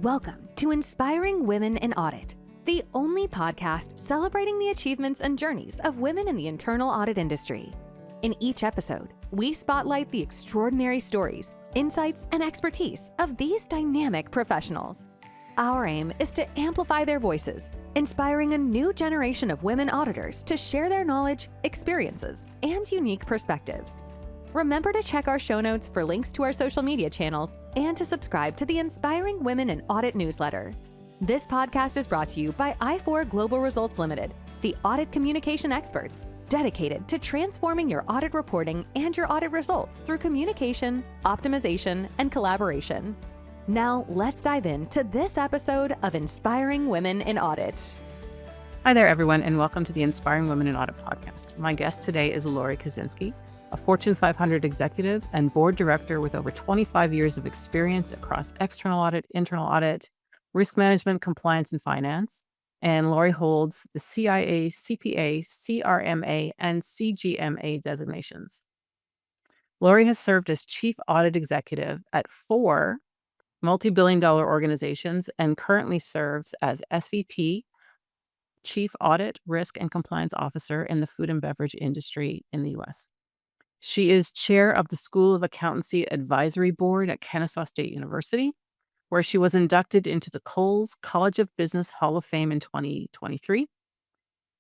Welcome to Inspiring Women in Audit, the only podcast celebrating the achievements and journeys of women in the internal audit industry. In each episode, we spotlight the extraordinary stories, insights, and expertise of these dynamic professionals. Our aim is to amplify their voices, inspiring a new generation of women auditors to share their knowledge, experiences, and unique perspectives. Remember to check our show notes for links to our social media channels and to subscribe to the Inspiring Women in Audit newsletter. This podcast is brought to you by I4 Global Results Limited, the audit communication experts, dedicated to transforming your audit reporting and your audit results through communication, optimization, and collaboration. Now, let's dive into this episode of Inspiring Women in Audit. Hi there, everyone, and welcome to the Inspiring Women in Audit podcast. My guest today is Lori Kaczynski, a Fortune 500 executive and board director with over 25 years of experience across external audit, internal audit, risk management, compliance, and finance. And Lori holds the CIA, CPA, CRMA, and CGMA designations. Lori has served as Chief Audit Executive at 4 multibillion-dollar organizations and currently serves as SVP, Chief Audit, Risk, and Compliance Officer in the food and beverage industry in the U.S. She is chair of the School of Accountancy Advisory Board at Kennesaw State University, where she was inducted into the Coles College of Business Hall of Fame in 2023.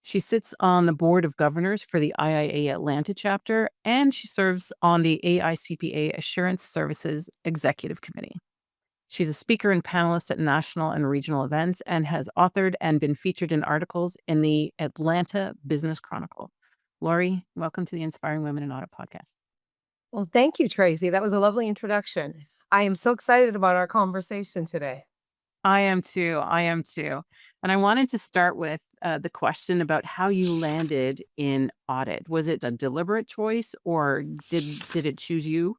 She sits on the board of governors for the IIA Atlanta chapter, and she serves on the AICPA Assurance Services Executive Committee. She's a speaker and panelist at national and regional events and has authored and been featured in articles in the Atlanta Business Chronicle. Lori, welcome to the Inspiring Women in Audit podcast. Well, thank you, Tracy. That was a lovely introduction. I am so excited about our conversation today. I am too. And I wanted to start with the question about how you landed in audit. Was it a deliberate choice or did it choose you?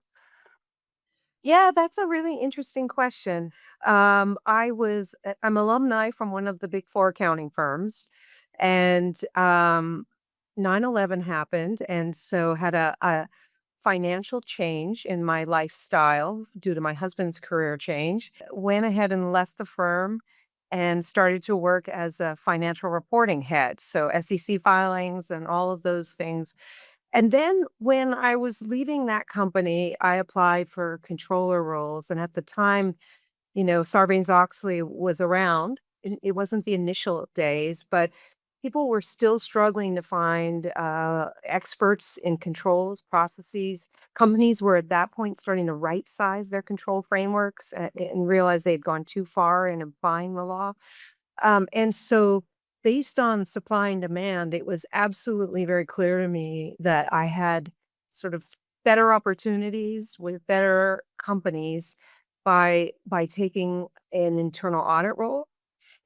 Yeah, that's a really interesting question. I'm alumni from one of the big four accounting firms, and 9/11 happened, and so had a financial change in my lifestyle due to my husband's career change. Went ahead and left the firm and started to work as a financial reporting head. So SEC filings and all of those things. And then when I was leaving that company, I applied for controller roles. And at the time, Sarbanes-Oxley was around. It wasn't the initial days, but people were still struggling to find experts in controls, processes. Companies were at that point starting to right size their control frameworks and realize they had gone too far in applying the law. And so based on supply and demand, it was absolutely very clear to me that I had sort of better opportunities with better companies by taking an internal audit role.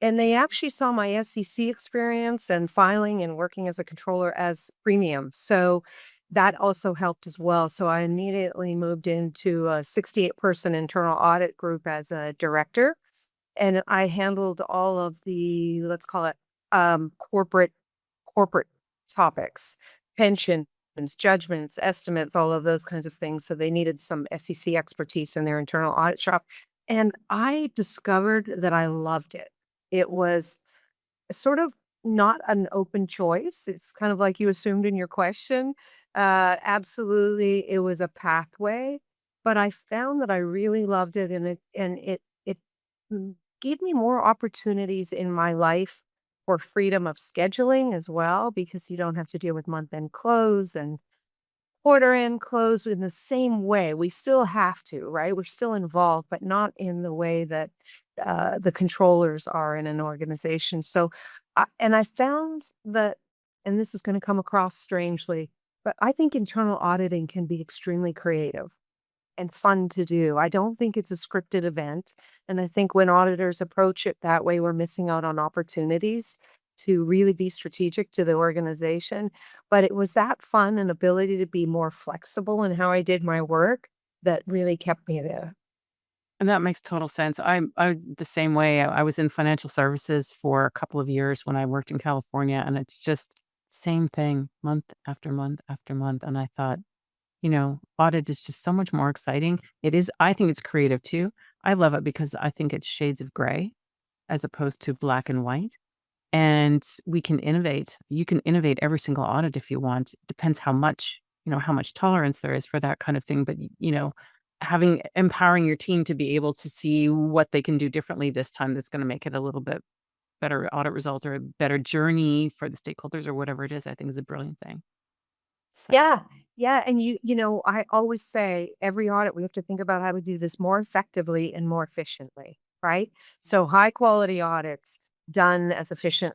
And they actually saw my SEC experience and filing and working as a controller as premium. So that also helped as well. So I immediately moved into a 68-person internal audit group as a director. And I handled all of the, let's call it, corporate topics, pensions, judgments, estimates, all of those kinds of things. So they needed some SEC expertise in their internal audit shop. And I discovered that I loved it. It was sort of not an open choice. It's kind of like you assumed in your question. Absolutely, it was a pathway, but I found that I really loved it, and it gave me more opportunities in my life for freedom of scheduling as well, because you don't have to deal with month-end close and quarter-end close in the same way. We still have to, right? We're still involved, but not in the way that the controllers are in an organization. So, I found that, and this is going to come across strangely, but I think internal auditing can be extremely creative and fun to do. I don't think it's a scripted event. And I think when auditors approach it that way, we're missing out on opportunities to really be strategic to the organization. But it was that fun and ability to be more flexible in how I did my work that really kept me there. And that makes total sense. I'm the same way. I was in financial services for a couple of years when I worked in California, and it's just same thing month after month after month. And I thought, audit is just so much more exciting. It is, I think it's creative too. I love it because I think it's shades of gray as opposed to black and white. And we can innovate. You can innovate every single audit if you want. It depends how much tolerance there is for that kind of thing. But, empowering your team to be able to see what they can do differently this time that's going to make it a little bit better audit result or a better journey for the stakeholders or whatever it is, I think is a brilliant thing. So, Yeah. Yeah. And I always say every audit, we have to think about how to do this more effectively and more efficiently, right? So high quality audits done as efficient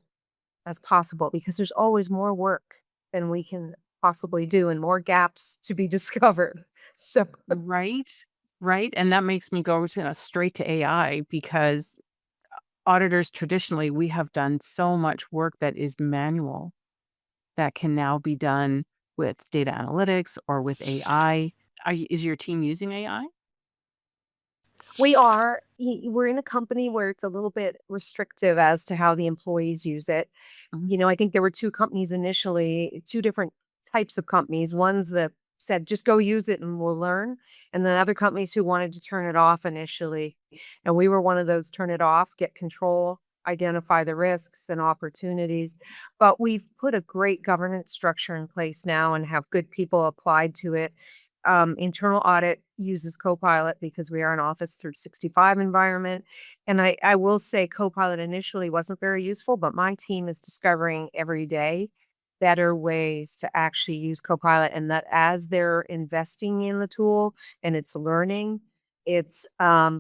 as possible because there's always more work than we can possibly do and more gaps to be discovered. So, right. Right. And that makes me go straight to AI because auditors traditionally, we have done so much work that is manual that can now be done with data analytics or with AI. Is your team using AI? we're in a company where it's a little bit restrictive as to how the employees use it. Mhm. I think there were two companies initially, two different types of companies. Ones that said, just go use it and we'll learn. And then other companies who wanted to turn it off initially. And we were one of those turn it off, get control, identify the risks and opportunities. But we've put a great governance structure in place now and have good people applied to it. Internal audit uses Copilot because we are an Office 365 environment. And I will say Copilot initially wasn't very useful, but my team is discovering every day better ways to actually use Copilot. And that as they're investing in the tool and it's learning, it's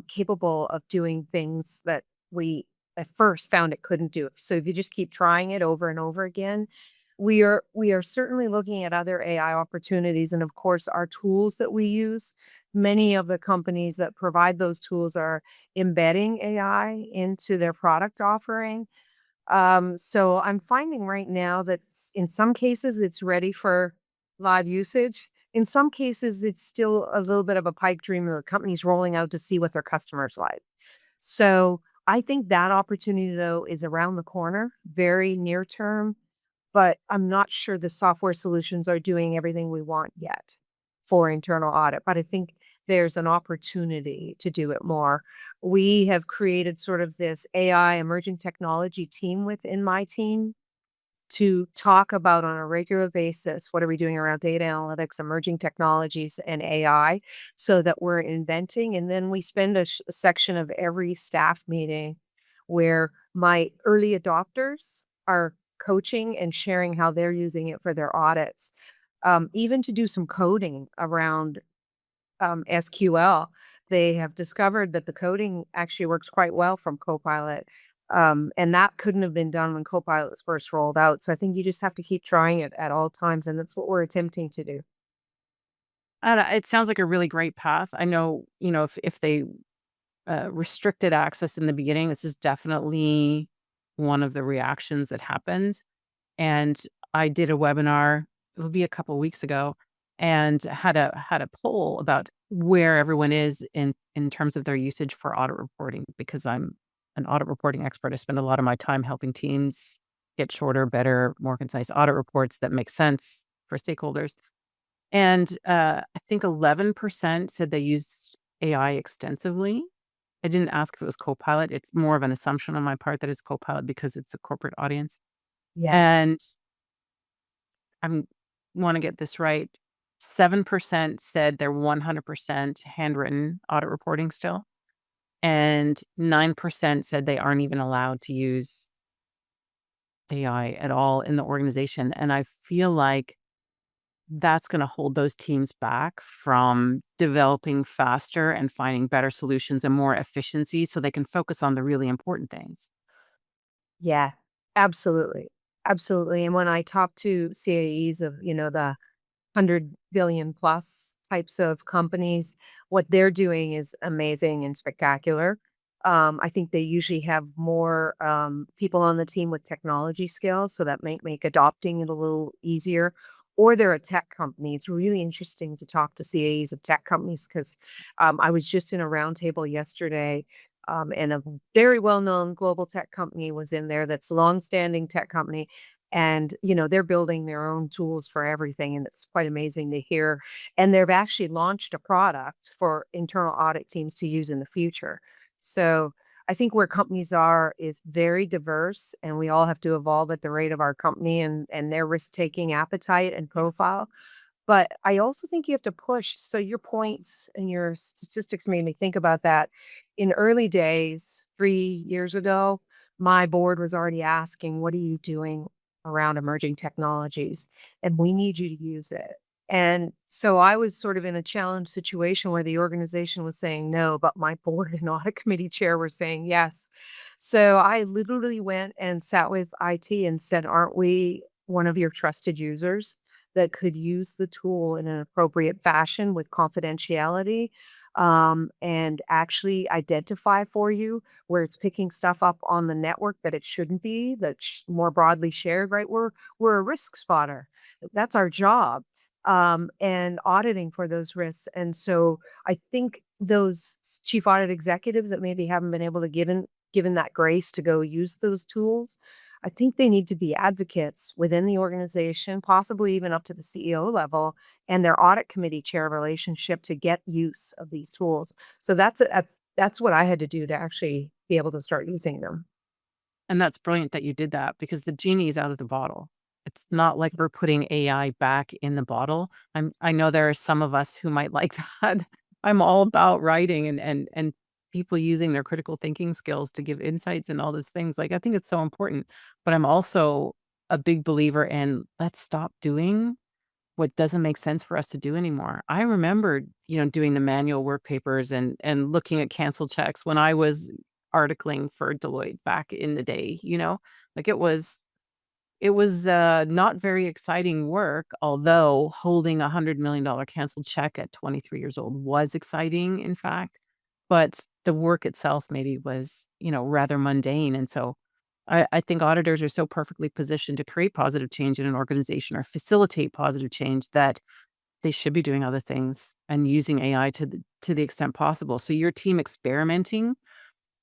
capable of doing things that we at first found it couldn't do. So if you just keep trying it over and over again, we are certainly looking at other AI opportunities, and of course, our tools that we use. Many of the companies that provide those tools are embedding AI into their product offering. So I'm finding right now that in some cases it's ready for live usage. In some cases, it's still a little bit of a pipe dream that the company's rolling out to see what their customers like. So I think that opportunity, though, is around the corner, very near term, but I'm not sure the software solutions are doing everything we want yet for internal audit, but I think there's an opportunity to do it more. We have created sort of this AI emerging technology team within my team to talk about on a regular basis what are we doing around data analytics, emerging technologies, and AI so that we're inventing. And then we spend a section of every staff meeting where my early adopters are coaching and sharing how they're using it for their audits, even to do some coding around SQL. They have discovered that the coding actually works quite well from Copilot. And that couldn't have been done when Copilot was first rolled out. So I think you just have to keep trying it at all times. And that's what we're attempting to do. I don't It sounds like a really great path. I know, if they restricted access in the beginning, this is definitely one of the reactions that happens. And I did a webinar, it will be a couple weeks ago, and had a poll about where everyone is in terms of their usage for audit reporting because I'm an audit reporting expert. I spend a lot of my time helping teams get shorter, better, more concise audit reports that make sense for stakeholders. And I think 11% said they used AI extensively. I didn't ask if it was Copilot. It's more of an assumption on my part that it's Copilot because it's a corporate audience. Yes. And I want to get this right. 7% said they're 100% handwritten audit reporting still, and 9% said they aren't even allowed to use AI at all in the organization. And I feel like that's going to hold those teams back from developing faster and finding better solutions and more efficiency so they can focus on the really important things. Yeah, absolutely. Absolutely. And when I talk to CAEs of, the 100 billion plus types of companies, what they're doing is amazing and spectacular. I think they usually have more people on the team with technology skills, so that might make adopting it a little easier. Or they're a tech company. It's really interesting to talk to CAEs of tech companies because I was just in a roundtable yesterday, and a very well-known global tech company was in there. That's a long-standing tech company. And, they're building their own tools for everything, and it's quite amazing to hear. And they've actually launched a product for internal audit teams to use in the future. So I think where companies are is very diverse, and we all have to evolve at the rate of our company and their risk-taking appetite and profile. But I also think you have to push. So your points and your statistics made me think about that. In early days, 3 years ago, my board was already asking, what are you doing around emerging technologies? And we need you to use it. And so I was sort of in a challenge situation where the organization was saying no, but my board and audit committee chair were saying yes. So I literally went and sat with IT and said, aren't we one of your trusted users that could use the tool in an appropriate fashion with confidentiality, and actually identify for you where it's picking stuff up on the network that it shouldn't be, that's more broadly shared, right? We're a risk spotter. That's our job. And auditing for those risks. And so I think those chief audit executives that maybe haven't been able to given that grace to go use those tools, I think they need to be advocates within the organization, possibly even up to the CEO level and their audit committee chair relationship to get use of these tools. So that's what I had to do to actually be able to start using them. And that's brilliant that you did that because the genie is out of the bottle. It's not like we're putting AI back in the bottle. I know there are some of us who might like that. I'm all about writing and people using their critical thinking skills to give insights and all those things. Like I think it's so important, but I'm also a big believer in let's stop doing what doesn't make sense for us to do anymore. I remember, doing the manual work papers and looking at cancel checks when I was articling for Deloitte back in the day. Like it was not very exciting work, although holding $100 million canceled check at 23 years old was exciting, in fact. But the work itself maybe was, rather mundane. And so I think auditors are so perfectly positioned to create positive change in an organization or facilitate positive change that they should be doing other things and using AI to the extent possible. So your team experimenting,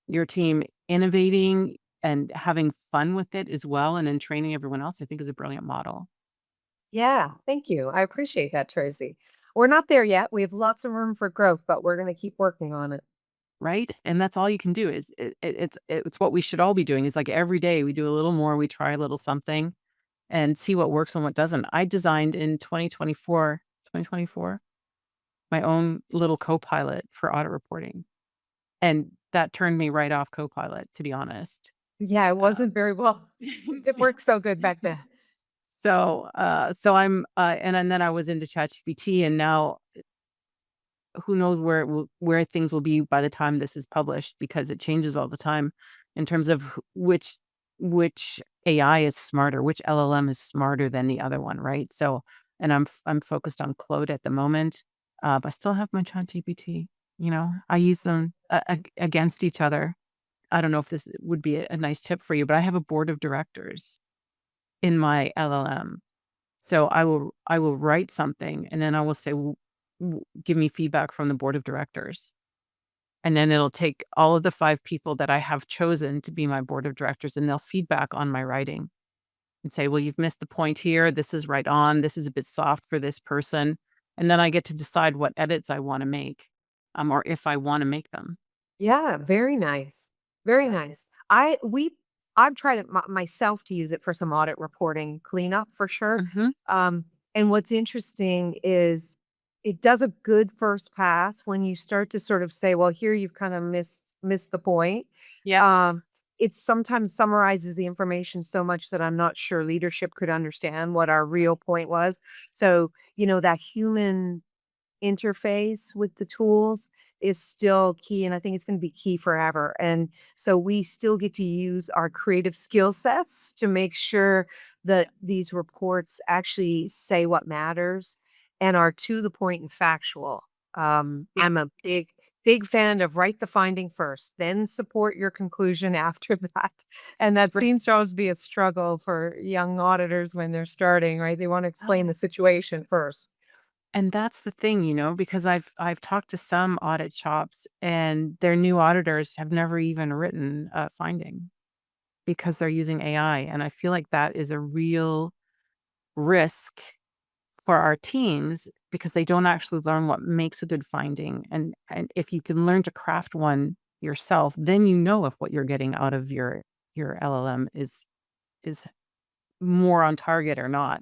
your team innovating and having fun with it as well, and then training everyone else, I think is a brilliant model, Yeah, thank you. I appreciate that, Tracy. We're not there yet. We have lots of room for growth, but we're going to keep working on it. right? And that's all you can do is it's what we should all be doing is like every day we do a little more, we try a little something and see what works and what doesn't. I designed in 2024 my own little copilot for audit reporting. And that turned me right off Copilot, to be honest. Yeah, it Uh, wasn't very well. It didn't work so good back then. so I'm, and then I was into ChatGPT, and now who knows where things will be by the time this is published because it changes all the time in terms of which AI is smarter, which LLM is smarter than the other one, right? So, and I'm focused on Claude at the moment, but I still have my ChatGPT. I use them against each other. I don't know if this would be a nice tip for you, but I have a board of directors in my LLM. So I will write something and then I will say, give me feedback from the board of directors. And then it'll take all of the 5 people that I have chosen to be my board of directors and they'll feedback on my writing and say, well, you've missed the point here. This is right on. This is a bit soft for this person. And then I get to decide what edits I want to make, or if I want to make them. Yeah, very nice. Very nice. I've tried it myself to use it for some audit reporting cleanup for sure. Hmm. And what's interesting is it does a good first pass when you start to sort of say, well, here you've kind of missed the point. Yeah. Um, it sometimes summarizes the information so much that I'm not sure leadership could understand what our real point was. So, that human interface with the tools is still key, and I think it's going to be key forever. And so we still get to use our creative skill sets to make sure that these reports actually say what matters and are to the point and factual. Yeah. I'm a big fan of write the finding first, then support your conclusion after that. And that seems to always be a struggle for young auditors when they're starting, right? They want to explain the situation first. And that's the thing, because I've talked to some audit shops and their new auditors have never even written a finding. because they're using AI. And I feel like that is a real risk for our teams because they don't actually learn what makes a good finding. And if you can learn to craft one yourself, then you know if what you're getting out of your LLM is more on target or not.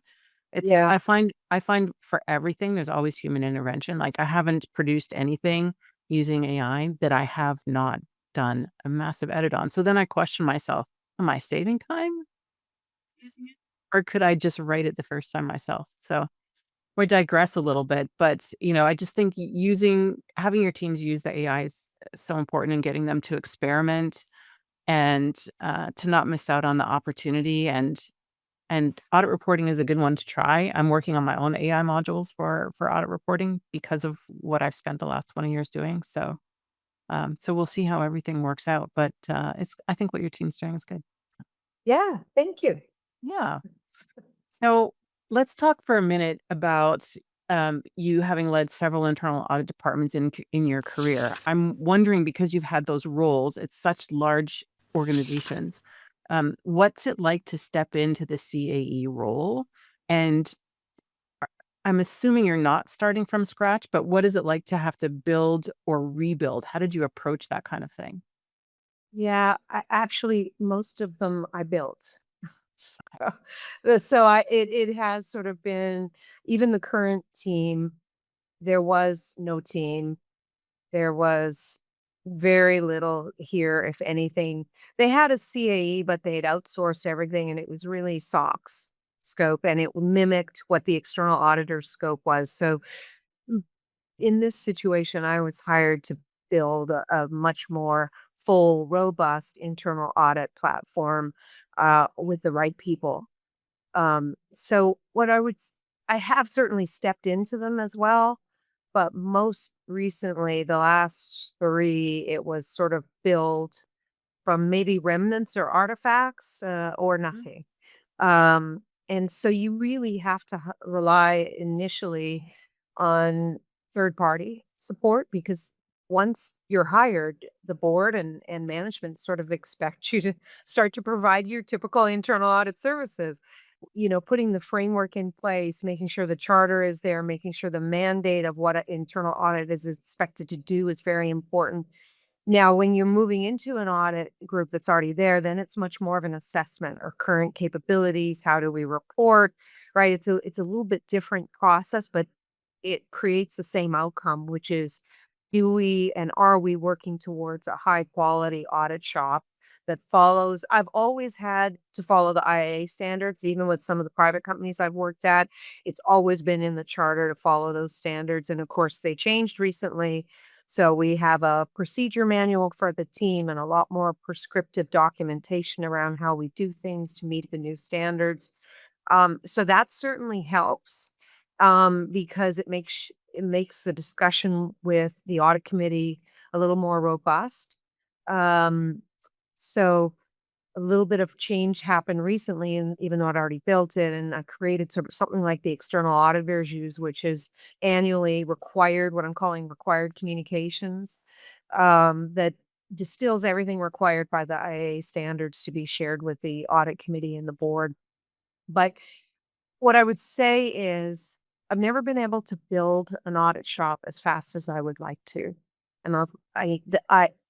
It's Yeah. I find for everything there's always human intervention. Like I haven't produced anything using AI that I have not done a massive edit on. So then I question myself, am I saving time using it? Or could I just write it the first time myself? So we digress a little bit, but I just think having your teams use the AI is so important in getting them to experiment and to not miss out on the opportunity. And audit reporting is a good one to try. I'm working on my own AI modules for audit reporting because of what I've spent the last 20 years doing. So we'll see how everything works out. But I think what your team's doing is good. Yeah. Thank you. Yeah. So let's talk for a minute about you having led several internal audit departments in your career. I'm wondering because you've had those roles at such large organizations, what's it like to step into the CAE role? And I'm assuming you're not starting from scratch, but what is it like to have to build or rebuild? How did you approach that kind of thing? Yeah. Actually, most of them I built. So, it has sort of been even the current team. There was no team. There was very little here, if anything. They had a CAE, but they had outsourced everything, and it was really SOX scope, and it mimicked what the external auditor's scope was. So, mm, in this situation, I was hired to build a much more full, robust internal audit platform with the right people. So what I have certainly stepped into them as well, but most recently, the last 3, it was sort of build from maybe remnants or artifacts, or nothing. And so you really have to rely initially on third party support because once you're hired, the board and management sort of expect you to start to provide your typical internal audit services. Putting the framework in place, making sure the charter is there, making sure the mandate of what an internal audit is expected to do is very important. Now, when you're moving into an audit group that's already there, then it's much more of an assessment or current capabilities. How do we report? Right? It's a little bit different process, but it creates the same outcome, which is do we and are we working towards a high quality audit shop that follows? I've always had to follow the IAA standards, even with some of the private companies I've worked at. It's always been in the charter to follow those standards. And of course, they changed recently. So we have a procedure manual for the team and a lot more prescriptive documentation around how we do things to meet the new standards. So that certainly helps because it makes the discussion with the audit committee a little more robust. Um, so a little bit of change happened recently, and even though I'd already built it, and I created sort of something like the external auditors use, which is annually required, what I'm calling required communications, that distills everything required by the IA standards to be shared with the audit committee and the board. But what I would say is I've never been able to build an audit shop as fast as I would like to. And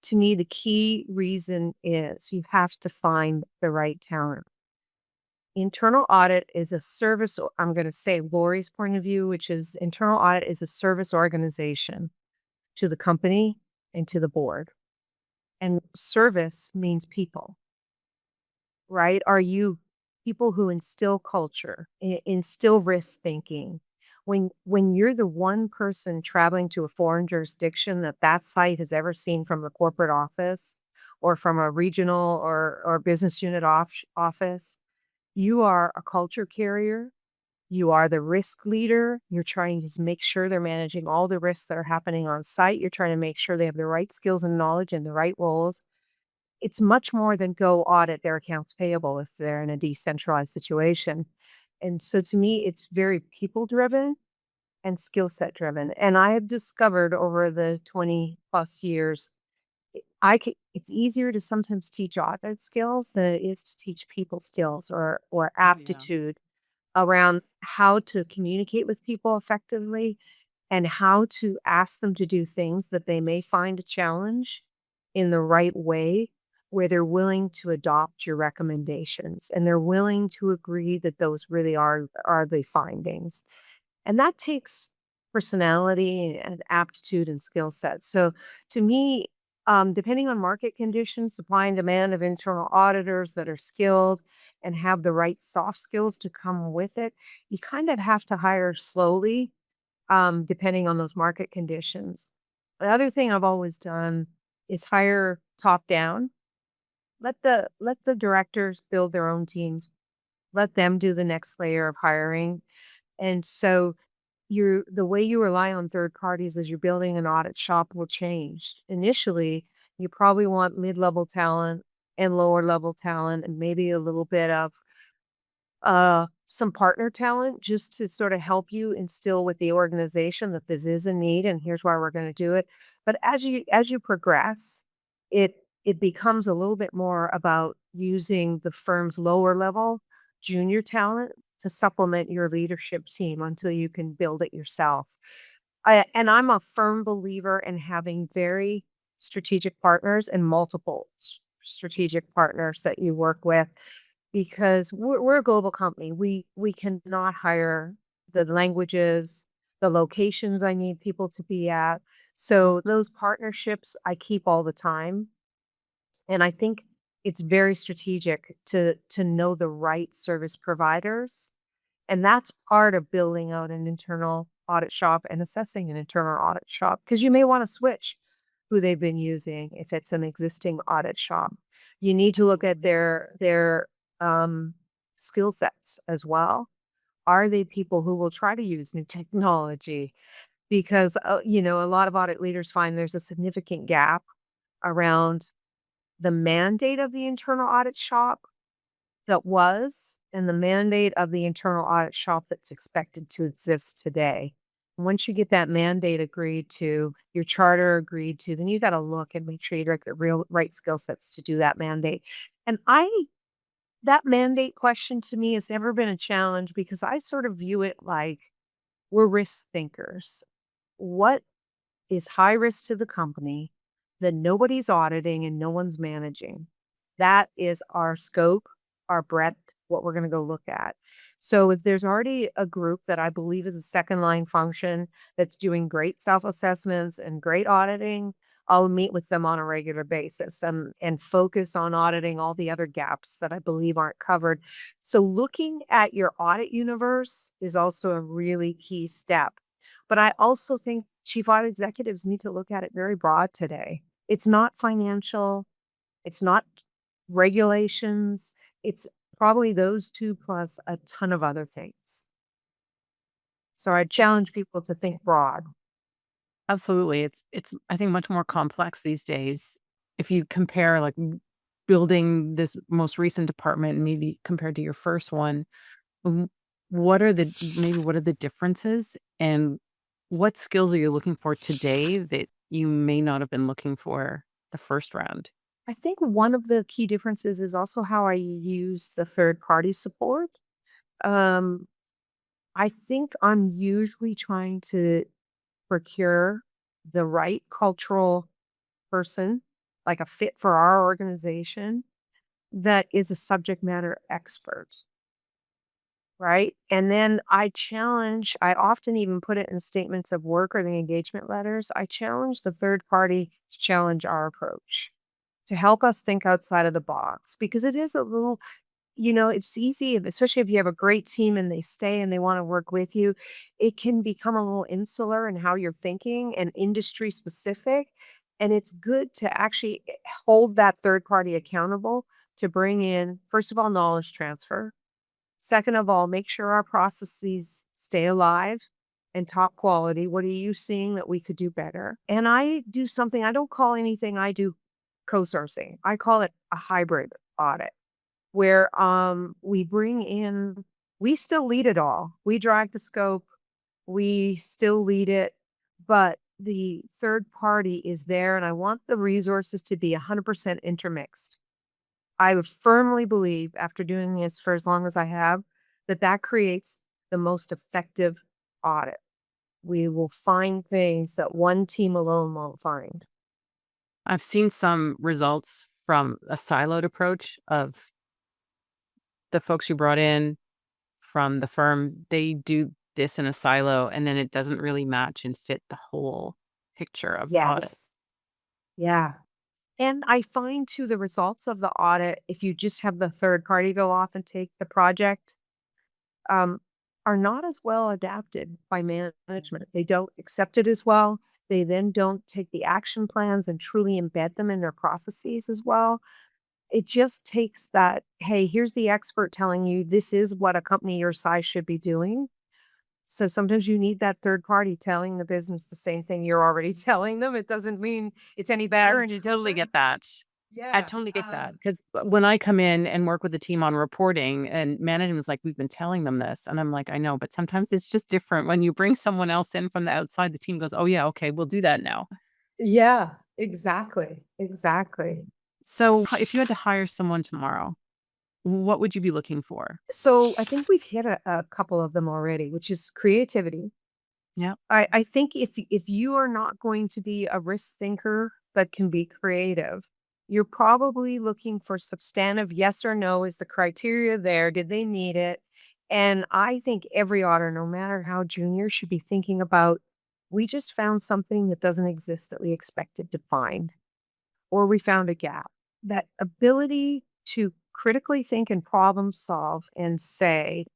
to me, the key reason is you have to find the right talent. Internal audit is a service, I'm going to say Lori's point of view, which is internal audit is a service organization to the company and to the board. And service means people. Right? Are you people who instill culture, instill risk thinking? When you're the one person traveling to a foreign jurisdiction that site has ever seen from the corporate office or from a regional or business unit office, you are a culture carrier. You are the risk leader. You're trying to make sure they're managing all the risks that are happening on site. You're trying to make sure they have the right skills and knowledge and the right roles. It's much more than go audit their accounts payable if they're in a decentralized situation. And so to me, it's very people driven and skill set driven. And I have discovered over the 20 plus years, it's easier to sometimes teach audit skills than it is to teach people skills or Oh, yeah. aptitude around how to communicate with people effectively and how to ask them to do things that they may find a challenge in the right way, where they're willing to adopt your recommendations and they're willing to agree that those really are the findings. And that takes personality and aptitude and skill sets. So to me, depending on market conditions, supply and demand of internal auditors that are skilled and have the right soft skills to come with it, you kind of have to hire slowly, depending on those market conditions. The other thing I've always done is hire top down. Let the directors build their own teams. Let them do the next layer of hiring. And so the way you rely on third parties as you're building an audit shop will change. Initially, you probably want mid-level talent and lower level talent and maybe a little bit of some partner talent just to sort of help you instill with the organization that this is a need and here's why we're going to do it. But as you progress, it becomes a little bit more about using the firm's lower level junior talent to supplement your leadership team until you can build it yourself. And I'm a firm believer in having very strategic partners and multiple strategic partners that you work with because we're a global company. We cannot hire the languages, the locations I need people to be at. So those partnerships I keep all the time. And I think it's very strategic to know the right service providers. And that's part of building out an internal audit shop and assessing an internal audit shop because you may want to switch who they've been using if it's an existing audit shop. You need to look at their skill sets as well. Are they people who will try to use new technology? Because a lot of audit leaders find there's a significant gap around the mandate of the internal audit shop that was and the mandate of the internal audit shop that's expected to exist today. Once you get that mandate agreed to, your charter agreed to, then you got to look and make sure you direct the real right skill sets to do that mandate. And that mandate question to me has never been a challenge because I sort of view it like we're risk thinkers. What is high risk to the company that nobody's auditing and no one's managing? That is our scope, our breadth, what we're going to go look at. So if there's already a group that I believe is a second line function that's doing great self assessments and great auditing, I'll meet with them on a regular basis and focus on auditing all the other gaps that I believe aren't covered. So looking at your audit universe is also a really key step. But I also think chief audit executives need to look at it very broad today. It's not financial, it's not regulations, it's probably those two plus a ton of other things. So I challenge people to think broad. Absolutely. It's I think much more complex these days. If you compare like building this most recent department maybe compared to your first one, w- what are the differences and what skills are you looking for today that you may not have been looking for the first round? I think one of the key differences is also how I use the third party support. Um, I think I'm usually trying to procure the right cultural person, like a fit for our organization, that is a subject matter expert, right? And then I often even put it in statements of work or the engagement letters. I challenge the third party to challenge our approach, to help us think outside of the box because it is a little, it's easy, especially if you have a great team and they stay and they want to work with you, it can become a little insular in how you're thinking and industry specific. And it's good to actually hold that third party accountable to bring in, first of all, knowledge transfer. Second of all, make sure our processes stay alive and top quality. What are you seeing that we could do better? And I do something, I don't call anything I do co-sourcing. I call it a hybrid audit where we still lead it all. We drive the scope, we still lead it, but the third party is there and I want the resources to be 100% intermixed. I would firmly believe, after doing this for as long as I have, that that creates the most effective audit. We will find things that one team alone won't find. I've seen some results from a siloed approach of the folks you brought in from the firm. They do this in a silo, and then it doesn't really match and fit the whole picture of the audit. Yes. Yeah. And I find too the results of the audit, if you just have the third party go off and take the project, um, are not as well adapted by management. They don't accept it as well. They then don't take the action plans and truly embed them in their processes as well. It just takes that, hey, here's the expert telling you this is what a company your size should be doing. So sometimes you need that third party telling the business the same thing you're already telling them. It doesn't mean it's any better I and it totally doesn't. get that. I Yeah. totally get that because when I come in and work with the team on reporting and management's like, we've been telling them this. And I'm like, I know, but sometimes it's just different. When you bring someone else in from the outside, the team goes, oh, yeah, okay, we'll do that now. Yeah, exactly. Exactly. So if you had to hire someone tomorrow, what would you be looking for? So I think we've hit a couple of them already, which is creativity. Yeah. I think if you are not going to be a risk thinker that can be creative, you're probably looking for substantive yes or no. Is the criteria there? Did they need it? And I think every auditor, no matter how junior, should be thinking about we just found something that doesn't exist that we expected to find, or we found a gap. That ability to critically think and problem solve and say,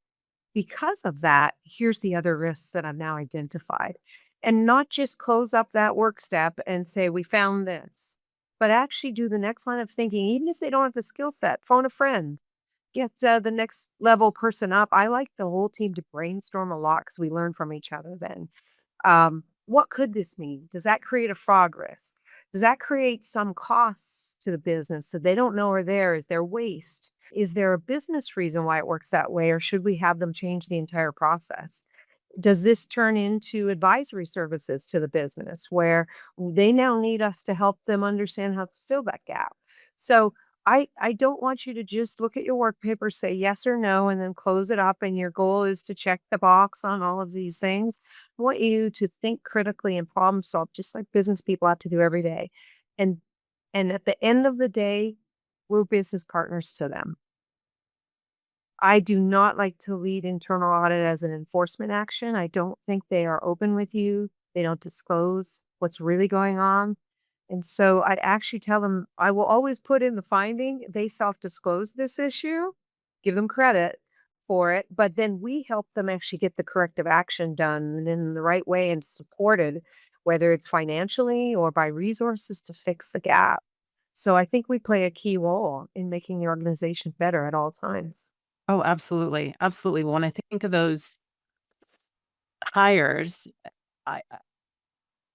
because of that, here's the other risks that I've now identified. And not just close up that work step and say, we found this, but actually do the next line of thinking, even if they don't have the skill set, phone a friend, get the next level person up. I like the whole team to brainstorm a lot because we learn from each other then. What could this mean? Does that create a frog risk? Does that create some costs to the business that they don't know are there? Is there waste? Is there a business reason why it works that way? Or should we have them change the entire process? Does this turn into advisory services to the business where they now need us to help them understand how to fill that gap? So I don't want you to just look at your work paper, say yes or no, and then close it up. And your goal is to check the box on all of these things. I want you to think critically and problem solve, just like business people have to do every day. And and at the end of the day, we're business partners to them. I do not like to lead internal audit as an enforcement action. I don't think they are open with you. They don't disclose what's really going on. And so I actually tell them I will always put in the finding they self-disclose this issue, give them credit for it, but then we help them actually get the corrective action done in the right way and supported, whether it's financially or by resources to fix the gap. So I think we play a key role in making the organization better at all times. Oh, absolutely. Absolutely. When I think of those hires, I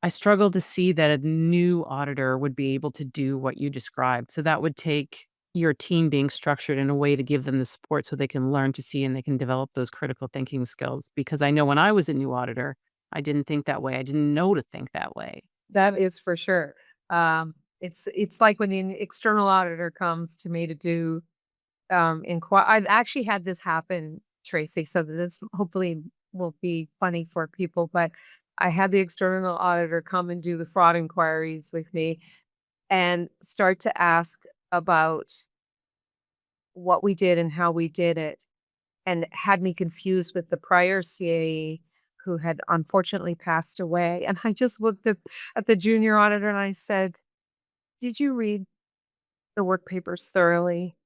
I struggle to see that a new auditor would be able to do what you described. So that would take your team being structured in a way to give them the support so they can learn to see and they can develop those critical thinking skills. Because I know when I was a new auditor, I didn't think that way. I didn't know to think that way. That is for sure. It's like when the external auditor comes to me to do I've actually had this happen, Tracy, so this hopefully will be funny for people, but I had the external auditor come and do the fraud inquiries with me and start to ask about what we did and how we did it, and had me confused with the prior CAE who had unfortunately passed away. And I just looked at the junior auditor and I said, did you read the work papers thoroughly?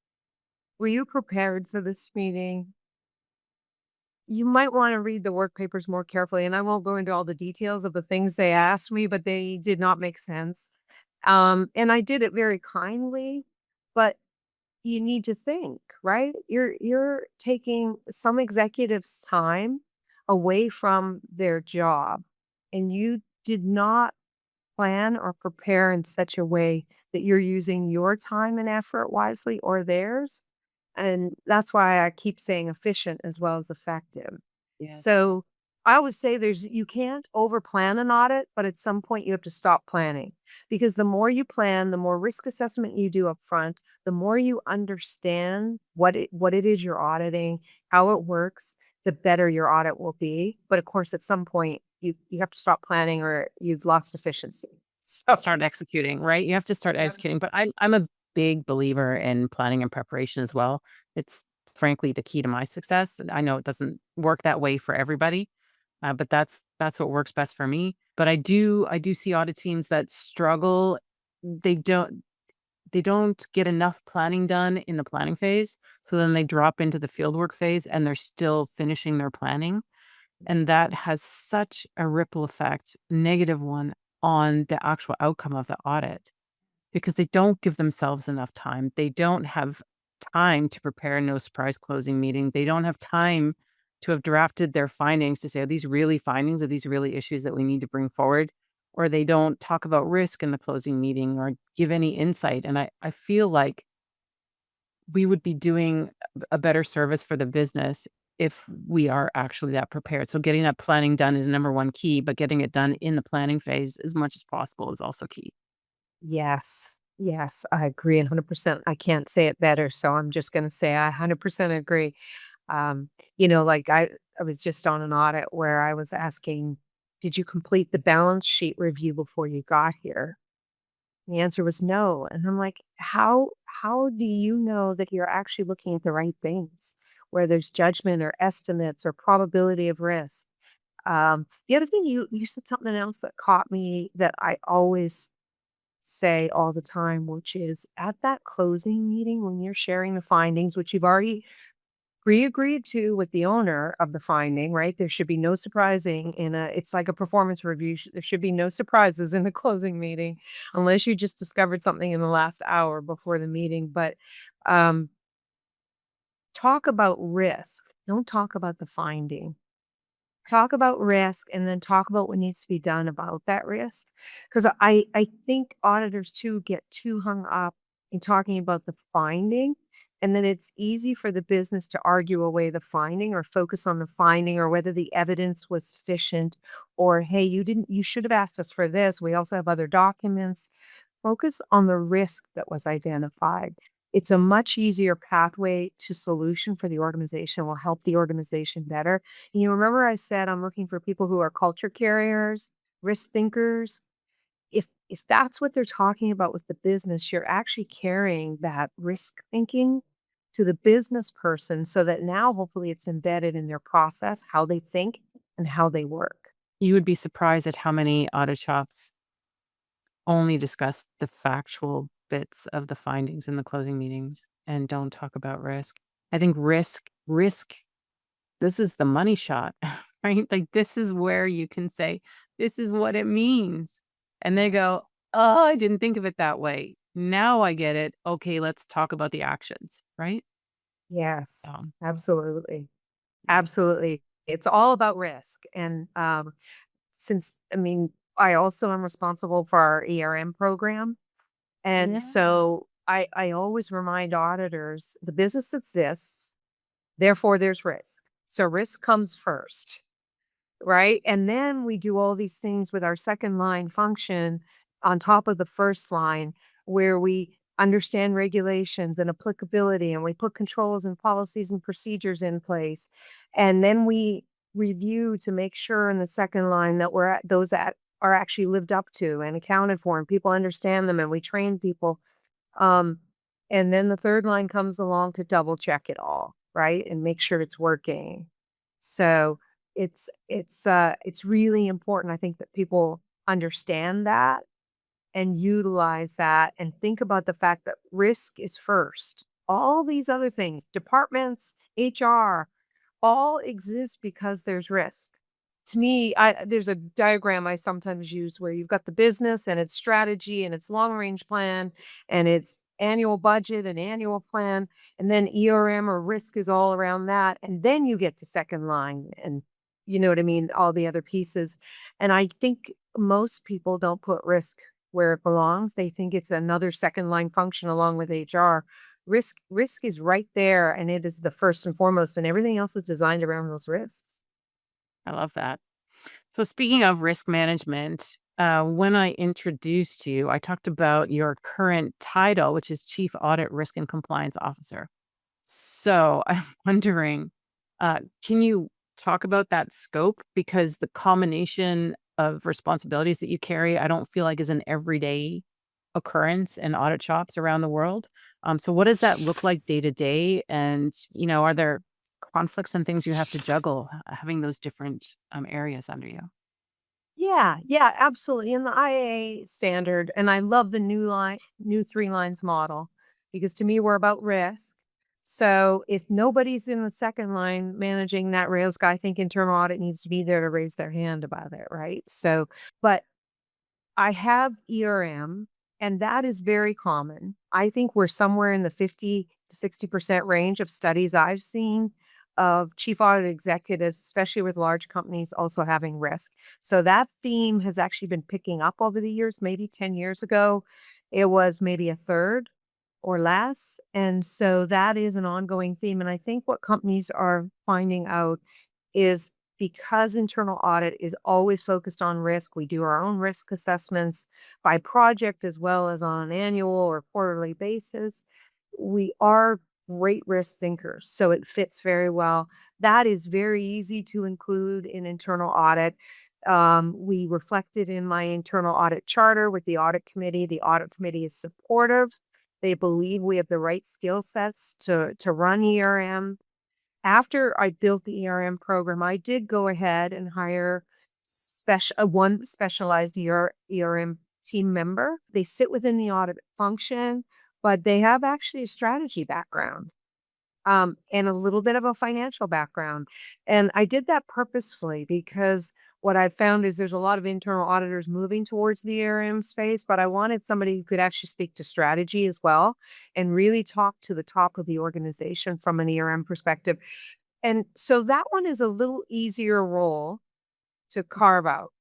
Were you prepared for this meeting? You might wanna read the work papers more carefully, and I won't go into all the details of the things they asked me, but they did not make sense. And I did it very kindly, but you need to think, right? You're taking some executives' time away from their job, and you did not plan or prepare in such a way that you're using your time and effort wisely or theirs. And that's why I keep saying efficient as well as effective. Yes. So I always say you can't over plan an audit, but at some point you have to stop planning, because the more you plan, the more risk assessment you do up front, the more you understand what it is you're auditing, how it works, the better your audit will be. But of course, at some point you have to stop planning or you've lost efficiency. So Start executing, right? You have to start Yep. executing. But I'm a big believer in planning and preparation as well. It's frankly the key to my success. And I know it doesn't work that way for everybody, but that's what works best for me. But I do see audit teams that struggle. They don't they don't get enough planning done in the planning phase, so then they drop into the fieldwork phase and they're still finishing their planning. And that has such a ripple effect, negative one, on the actual outcome of the audit because they don't give themselves enough time. They don't have time to prepare a no surprise closing meeting. They don't have time to have drafted their findings to say, are these really findings? Are these really issues that we need to bring forward? Or they don't talk about risk in the closing meeting or give any insight. And I feel like we would be doing a better service for the business if we are actually that prepared. So getting that planning done is number one key, but getting it done in the planning phase as much as possible is also key. Yes. Yes, I agree 100%. I can't say it better, so I'm just gonna say I 100% agree. Um, like I was just on an audit where I was asking, "Did you complete the balance sheet review before you got here?" The answer was no, and I'm like, "How do you know that you're actually looking at the right things, where there's judgment or estimates or probability of risk?" The other thing you said something else that caught me that I always say all the time, which is at that closing meeting when you're sharing the findings, which you've already pre-agreed to with the owner of the finding, right? There should be no surprising it's like a performance review. There should be no surprises in the closing meeting unless you just discovered something in the last hour before the meeting. But um, talk about risk. Don't talk about the finding. Talk about risk and then talk about what needs to be done about that risk. Because I think auditors too get too hung up in talking about the finding. And then it's easy for the business to argue away the finding or focus on the finding or whether the evidence was sufficient or, hey, you should have asked us for this. We also have other documents. Focus on the risk that was identified. It's a much easier pathway to solution for the organization, will help the organization better. And you remember I said I'm looking for people who are culture carriers, risk thinkers. If that's what they're talking about with the business, you're actually carrying that risk thinking to the business person so that now hopefully it's embedded in their process, how they think and how they work. You would be surprised at how many audit shops only discuss the factual bits of the findings in the closing meetings and don't talk about risk. I think risk, this is the money shot, right? Like this is where you can say, this is what it means. And they go, oh, I didn't think of it that way. Now I get it. Okay, let's talk about the actions, right? Yes, Um, absolutely. Absolutely. It's all about risk. And since I mean, I also am responsible for our ERM program. And yeah. so I always remind auditors the business exists, therefore there's risk. So risk comes first. Right? And then we do all these things with our second line function on top of the first line where we understand regulations and applicability and we put controls and policies and procedures in place. And then we review to make sure in the second line that those that are actually lived up to and accounted for and people understand them and we train people. Um, and then the third line comes along to double check it all, right? And make sure it's working. So it's really important, I think, that people understand that and utilize that and think about the fact that risk is first. All these other things, departments, HR, all exist because there's risk. To me, there's a diagram I sometimes use where you've got the business and its strategy and its long range plan and its annual budget and annual plan, and then ERM or risk is all around that. And then you get to second line and you know what I mean, all the other pieces. And I think most people don't put risk where it belongs. They think it's another second line function along with HR. Risk is right there and it is the first and foremost, and everything else is designed around those risks. I love that. So speaking of risk management, when I introduced you, I talked about your current title, which is Chief Audit Risk and Compliance Officer. So I'm wondering, can you talk about that scope? Because the combination of responsibilities that you carry, I don't feel like is an everyday occurrence in audit shops around the world. So what does that look like day to day? And, are there conflicts and things you have to juggle having those different areas under you? Yeah, yeah, absolutely. In the IA standard, and I love the new three lines model because to me we're about risk. So if nobody's in the second line managing that risk, I think internal audit needs to be there to raise their hand about it, right? So, but I have ERM, and that is very common. I think we're somewhere in the 50 to 60% range of studies I've seen of chief audit executives, especially with large companies, also having risk. So that theme has actually been picking up over the years. Maybe 10 years ago, it was maybe a third or less. And so that is an ongoing theme. And I think what companies are finding out is because internal audit is always focused on risk, we do our own risk assessments by project as well as on an annual or quarterly basis. We are great risk thinkers, so it fits very well. That is very easy to include in internal audit. We reflected in my internal audit charter with the audit committee. The audit committee is supportive. They believe we have the right skill sets to run ERM. After I built the ERM program, I did go ahead and hire one specialized ERM team member. They sit within the audit function, but they have actually a strategy background, and a little bit of a financial background. And I did that purposefully because what I found is there's a lot of internal auditors moving towards the ERM space, but I wanted somebody who could actually speak to strategy as well and really talk to the top of the organization from an ERM perspective. And so that one is a little easier role to carve out.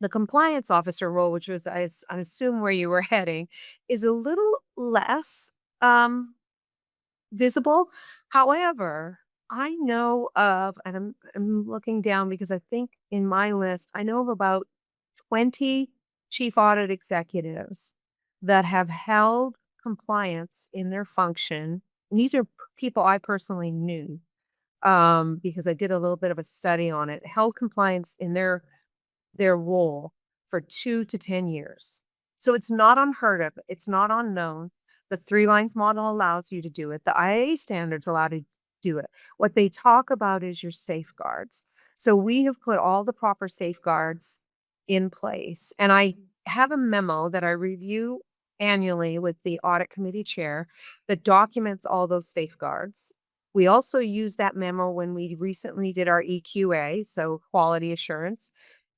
The compliance officer role, which was I assume where you were heading, is a little less visible. However, I know of, and I'm looking down because I think in my list, I know of about 20 chief audit executives that have held compliance in their function. And these are people I personally knew, because I did a little bit of a study on it, held compliance in their role for 2 to 10 years. So it's not unheard of, it's not unknown. The three lines model allows you to do it. The IA standards allow you to do it. What they talk about is your safeguards. So we have put all the proper safeguards in place. And I have a memo that I review annually with the audit committee chair that documents all those safeguards. We also used that memo when we recently did our EQA, so quality assurance,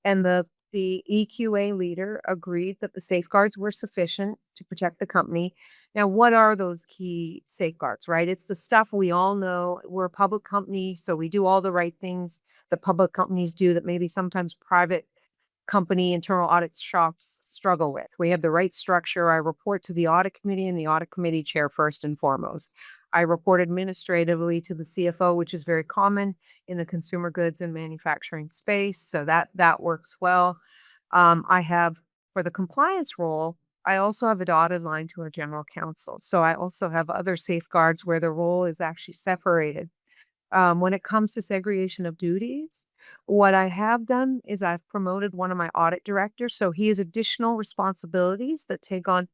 and the EQA leader agreed that the safeguards were sufficient to protect the company. Now, what are those key safeguards, right? It's the stuff we all know. We're a public company, so we do all the right things that public companies do that maybe sometimes private company internal audit shops struggle with. We have the right structure. I report to the audit committee and the audit committee chair first and foremost. I report administratively to the CFO, which is very common in the consumer goods and manufacturing space. So that works well. I have for the compliance role, I also have a dotted line to our general counsel. So I also have other safeguards where the role is actually separated. When it comes to segregation of duties, what I have done is I've promoted one of my audit directors. So he has additional responsibilities that take on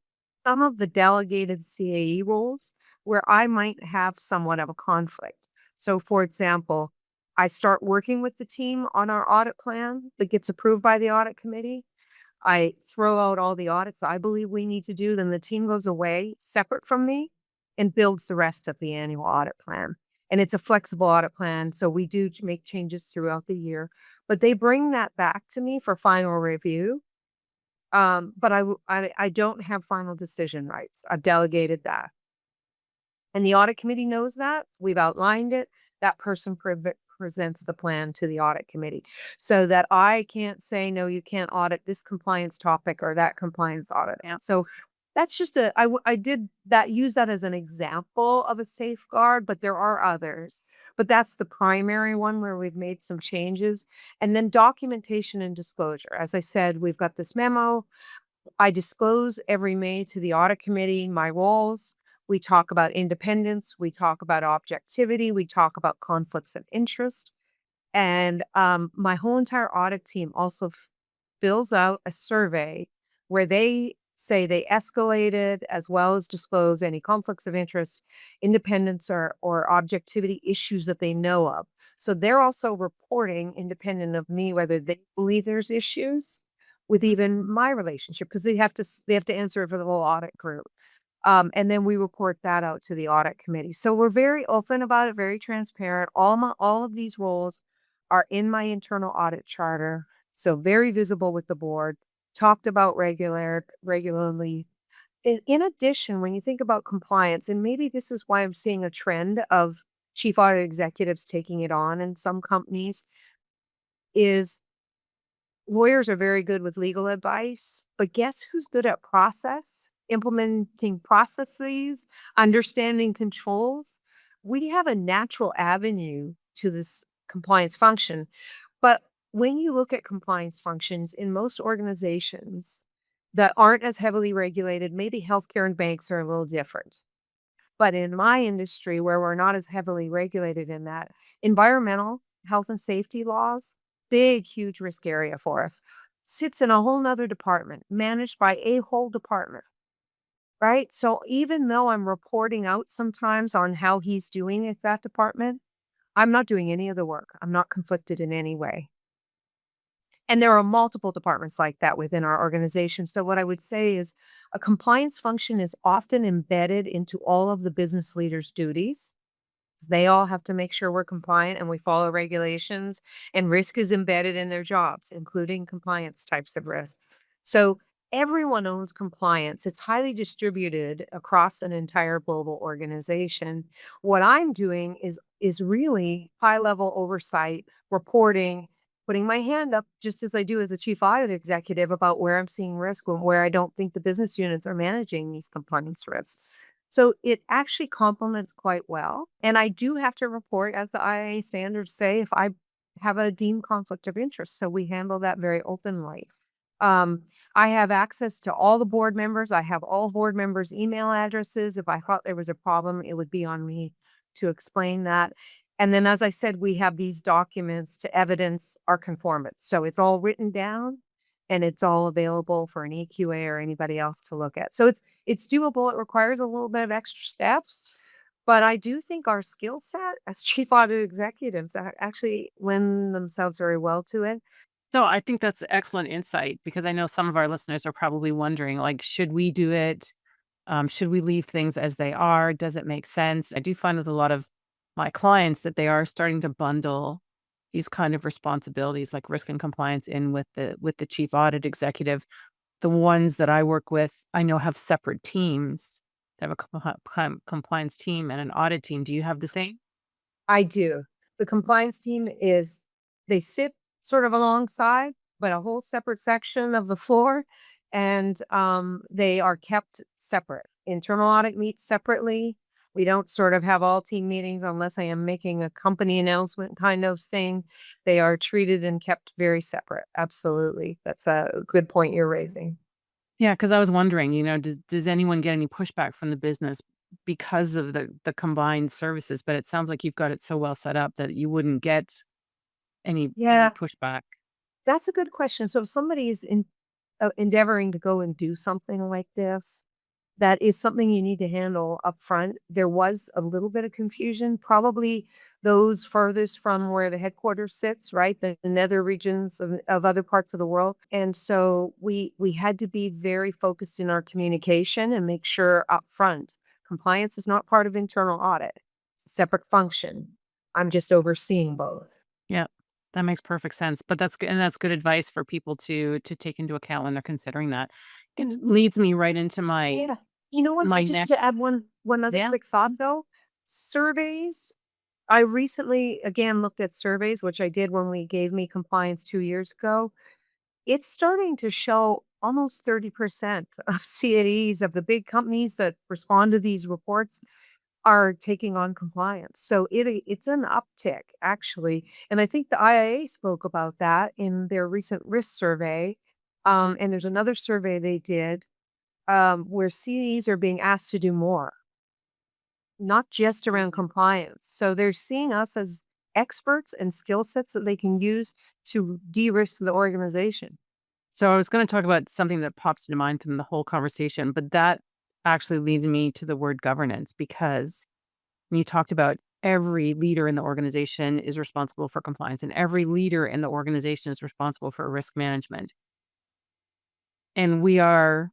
some of the delegated CAE roles where I might have somewhat of a conflict. So, for example, I start working with the team on our audit plan that gets approved by the audit committee. I throw out all the audits I believe we need to do. Then the team goes away separate from me and builds the rest of the annual audit plan. And it's a flexible audit plan. So we do make changes throughout the year, but they bring that back to me for final review. But I don't have final decision rights. I've delegated that. And the audit committee knows that. We've outlined it. That person presents the plan to the audit committee so that I can't say, no, you can't audit this compliance topic or that compliance audit. So That's just I did that use that as an example of a safeguard, but there are others. But that's the primary one where we've made some changes. And then documentation and disclosure. As I said, we've got this memo. I disclose every May to the audit committee my roles. We talk about independence. We talk about objectivity. We talk about conflicts of interest. And my whole entire audit team also fills out a survey where they say they escalated as well as disclose any conflicts of interest, independence, or objectivity issues that they know of. So they're also reporting, independent of me, whether they believe there's issues with even my relationship, because they have to answer it for the whole audit group. And then we report that out to the audit committee. So we're very open about it, very transparent. All of these roles are in my internal audit charter, so very visible with the board, talked about regularly. In addition, when you think about compliance, and maybe this is why I'm seeing a trend of chief audit executives taking it on in some companies, is lawyers are very good with legal advice, but guess who's good at process? Implementing processes, understanding controls. We have a natural avenue to this compliance function. But when you look at compliance functions in most organizations that aren't as heavily regulated, maybe healthcare and banks are a little different. But in my industry, where we're not as heavily regulated in that, environmental, health and safety laws, big, huge risk area for us, sits in a whole nother department, managed by a whole department, right? So even though I'm reporting out sometimes on how he's doing at that department, I'm not doing any of the work. I'm not conflicted in any way. And there are multiple departments like that within our organization. So what I would say is a compliance function is often embedded into all of the business leaders' duties. They all have to make sure we're compliant and we follow regulations, and risk is embedded in their jobs, including compliance types of risk. So everyone owns compliance. It's highly distributed across an entire global organization. What I'm doing is really high level oversight, reporting, putting my hand up just as I do as a chief audit executive about where I'm seeing risk and where I don't think the business units are managing these compliance risks. So it actually complements quite well. And I do have to report, as the IIA standards say, if I have a deemed conflict of interest. So we handle that very openly. I have access to all the board members. I have all board members' email addresses. If I thought there was a problem, it would be on me to explain that. And then, as I said, we have these documents to evidence our conformance. So it's all written down and it's all available for an EQA or anybody else to look at. So it's doable. It requires a little bit of extra steps, but I do think our skill set as chief audit executives actually lend themselves very well to it. No, I think that's excellent insight because I know some of our listeners are probably wondering, like, should we do it? Should we leave things as they are? Does it make sense? I do find with a lot of my clients that they are starting to bundle these kind of responsibilities like risk and compliance in with the chief audit executive. The ones that I work with, I know have separate teams. They have a compliance team and an audit team. Do you have the same? I do. The compliance team they sit sort of alongside, but a whole separate section of the floor, and they are kept separate. Internal audit meets separately. We don't sort of have all team meetings unless I am making a company announcement kind of thing. They are treated and kept very separate. Absolutely. That's a good point you're raising. Yeah, because I was wondering, does anyone get any pushback from the business because of the combined services? But it sounds like you've got it so well set up that you wouldn't get any Yeah, pushback. that's a good question. So if somebody is endeavoring to go and do something like this, that is something you need to handle up front. There was a little bit of confusion, probably those furthest from where the headquarters sits, right? The nether regions of other parts of the world. And so we had to be very focused in our communication and make sure up front, compliance is not part of internal audit. It's a separate function. I'm just overseeing both. Yeah, that makes perfect sense. But that's good advice for people to take into account when they're considering that. It leads me right into my Yeah. You know what? my Just next. to add one other Yeah. quick thought though, surveys. I recently again looked at surveys, which I did when we gave me compliance 2 years ago. It's starting to show almost 30% of CAEs of the big companies that respond to these reports are taking on compliance. So it's an uptick actually. And I think the IIA spoke about that in their recent risk survey. And there's another survey they did where CAEs are being asked to do more, not just around compliance. So they're seeing us as experts and skill sets that they can use to de-risk the organization. So I was going to talk about something that pops into mind from the whole conversation, but that actually leads me to the word governance, because when you talked about every leader in the organization is responsible for compliance and every leader in the organization is responsible for risk management. And we are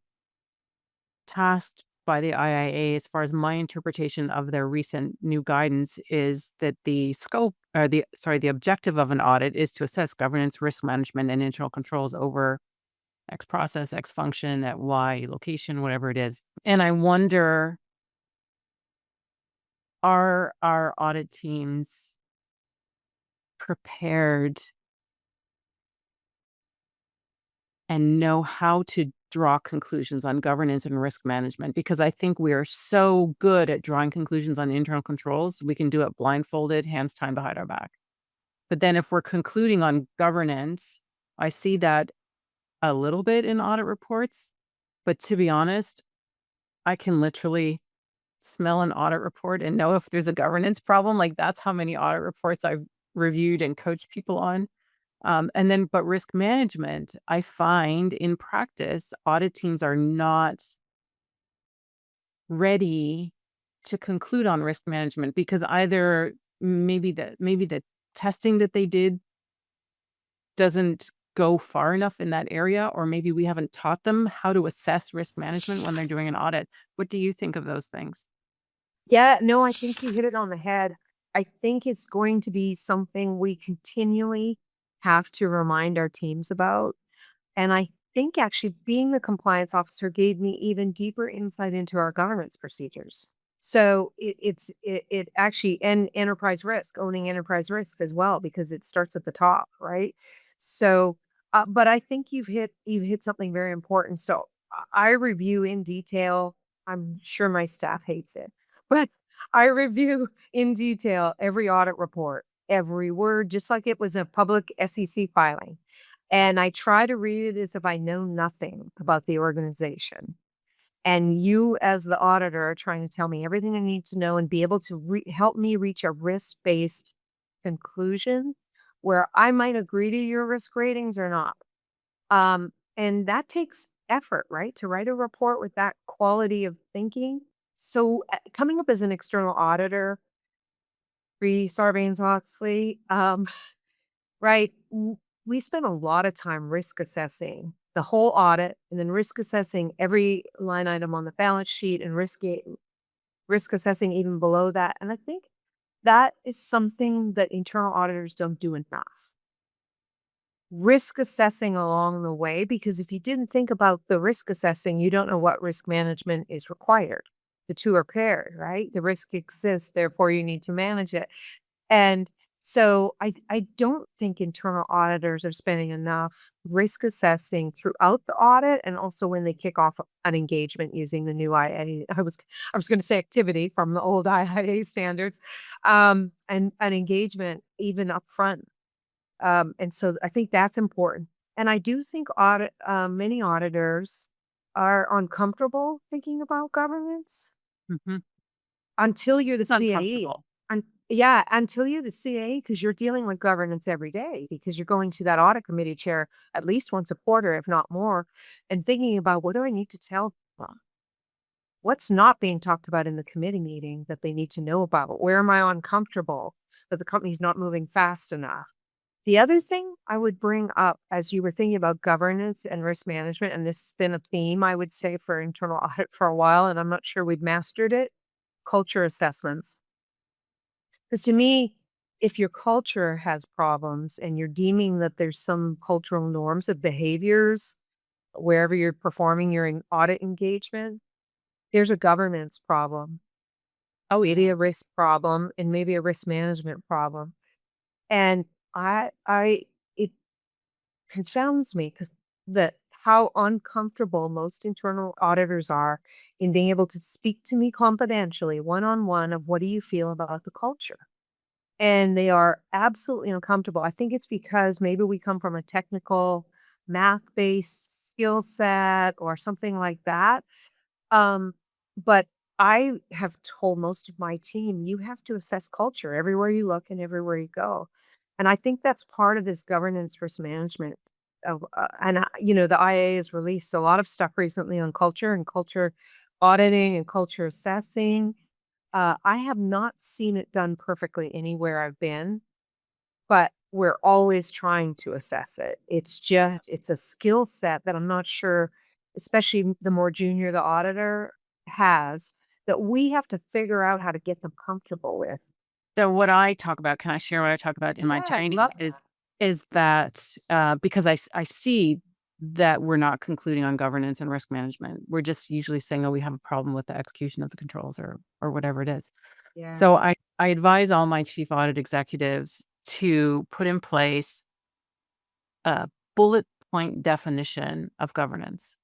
tasked by the IIA, as far as my interpretation of their recent new guidance, is that the scope or the objective of an audit is to assess governance, risk management, and internal controls over X process, X function at Y location, whatever it is. And I wonder, are our audit teams prepared and know how to draw conclusions on governance and risk management? Because I think we are so good at drawing conclusions on internal controls. We can do it blindfolded, hands tied behind our back. But then if we're concluding on governance, I see that a little bit in audit reports. But to be honest, I can literally smell an audit report and know if there's a governance problem. Like, that's how many audit reports I've reviewed and coached people on. But risk management, I find in practice, audit teams are not ready to conclude on risk management, because either maybe the testing that they did doesn't go far enough in that area, or maybe we haven't taught them how to assess risk management when they're doing an audit. What do you think of those things? Yeah, no, I think you hit it on the head. I think it's going to be something we continually have to remind our teams about. And I think actually being the compliance officer gave me even deeper insight into our governance procedures. So it actually, and enterprise risk, owning enterprise risk as well, because it starts at the top, right? So, but I think you've hit something very important. So I review in detail. I'm sure my staff hates it, but I review in detail every audit report, every word, just like it was a public SEC filing. And I try to read it as if I know nothing about the organization. And you, as the auditor, are trying to tell me everything I need to know and be able to help me reach a risk based conclusion where I might agree to your risk ratings or not. And that takes effort, right? To write a report with that quality of thinking. So, coming up as an external auditor, pre Sarbanes-Oxley, right? We spent a lot of time risk assessing the whole audit and then risk assessing every line item on the balance sheet and risk assessing even below that. And I think that is something that internal auditors don't do enough. Risk assessing along the way, because if you didn't think about the risk assessing, you don't know what risk management is required. The two are paired, right? The risk exists, therefore you need to manage it. And so I don't think internal auditors are spending enough risk assessing throughout the audit and also when they kick off an engagement using the new IA. I was going to say activity from the old IIA standards, and an engagement even up front. And so I think that's important. And I do think many auditors are uncomfortable thinking about governance Mhm. until you're the It's CAE. uncomfortable. Yeah, until you're the CA, because you're dealing with governance every day, because you're going to that audit committee chair at least once a quarter, if not more, and thinking about what do I need to tell them? What's not being talked about in the committee meeting that they need to know about? Where am I uncomfortable that the company's not moving fast enough? The other thing I would bring up as you were thinking about governance and risk management, and this has been a theme, I would say, for internal audit for a while, and I'm not sure we've mastered it, culture assessments. Because to me, if your culture has problems and you're deeming that there's some cultural norms of behaviors wherever you're performing your audit engagement, there's a governance problem, Oh, maybe yeah. a risk problem, and maybe a risk management problem. And it confounds me because the how uncomfortable most internal auditors are in being able to speak to me confidentially, one-on-one, of what do you feel about the culture? And they are absolutely uncomfortable. I think it's because maybe we come from a technical, math-based skill set or something like that. Um, but I have told most of my team, you have to assess culture everywhere you look and everywhere you go. And I think that's part of this governance risk management. The IA has released a lot of stuff recently on culture and culture auditing and culture assessing. I have not seen it done perfectly anywhere I've been, but we're always trying to assess it. It's a skill set that I'm not sure, especially the more junior the auditor has, that we have to figure out how to get them comfortable with. So what I talk about, can I share what I talk about in my Yeah, I'd training love is that because I see that we're not concluding on governance and risk management. We're just usually saying, oh, we have a problem with the execution of the controls or whatever it is. Yeah. So I advise all my chief audit executives to put in place a bullet point definition of governance.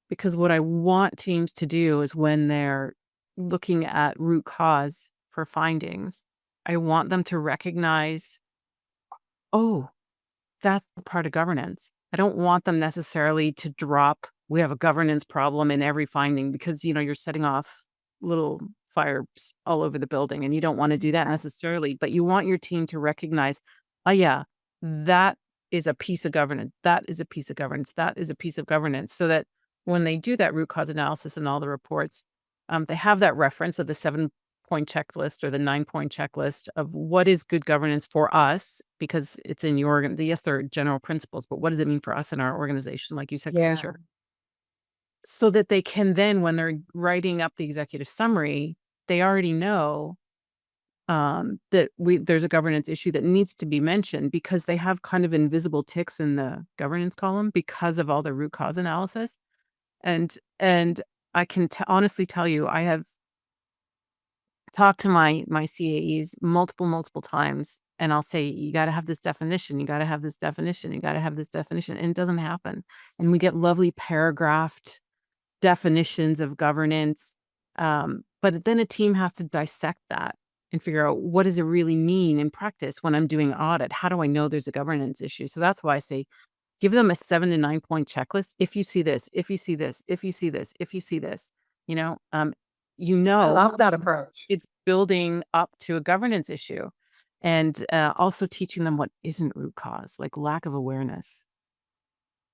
Because what I want teams to do is when they're looking at root cause for findings, I want them to recognize, oh, that's the part of governance. I don't want them necessarily to drop, we have a governance problem in every finding because, you're setting off little fires all over the building and you don't want to do that necessarily, but you want your team to recognize, oh yeah, that is a piece of governance. That is a piece of governance. That is a piece of governance. So that when they do that root cause analysis in all the reports, they have that reference of the 7-point checklist or the 9-point checklist of what is good governance for us, because it's in your yes, there are general principles, but what does it mean for us in our organization? Like you said, Yeah. culture. So that they can then, when they're writing up the executive summary, they already know that there's a governance issue that needs to be mentioned because they have kind of invisible ticks in the governance column because of all the root cause analysis. And I can honestly tell you, I have talked to my CAEs multiple times, and I'll say, you got to have this definition, you got to have this definition, you got to have this definition, and it doesn't happen. And we get lovely paragraphed definitions of governance, but then a team has to dissect that and figure out, what does it really mean in practice when I'm doing audit? How do I know there's a governance issue? So that's why I say, give them a 7 to 9-point checklist. If you see this, if you see this, if you see this, if you see this, you know, um, I love that approach. it's building up to a governance issue, and also teaching them what isn't root cause, like lack of awareness.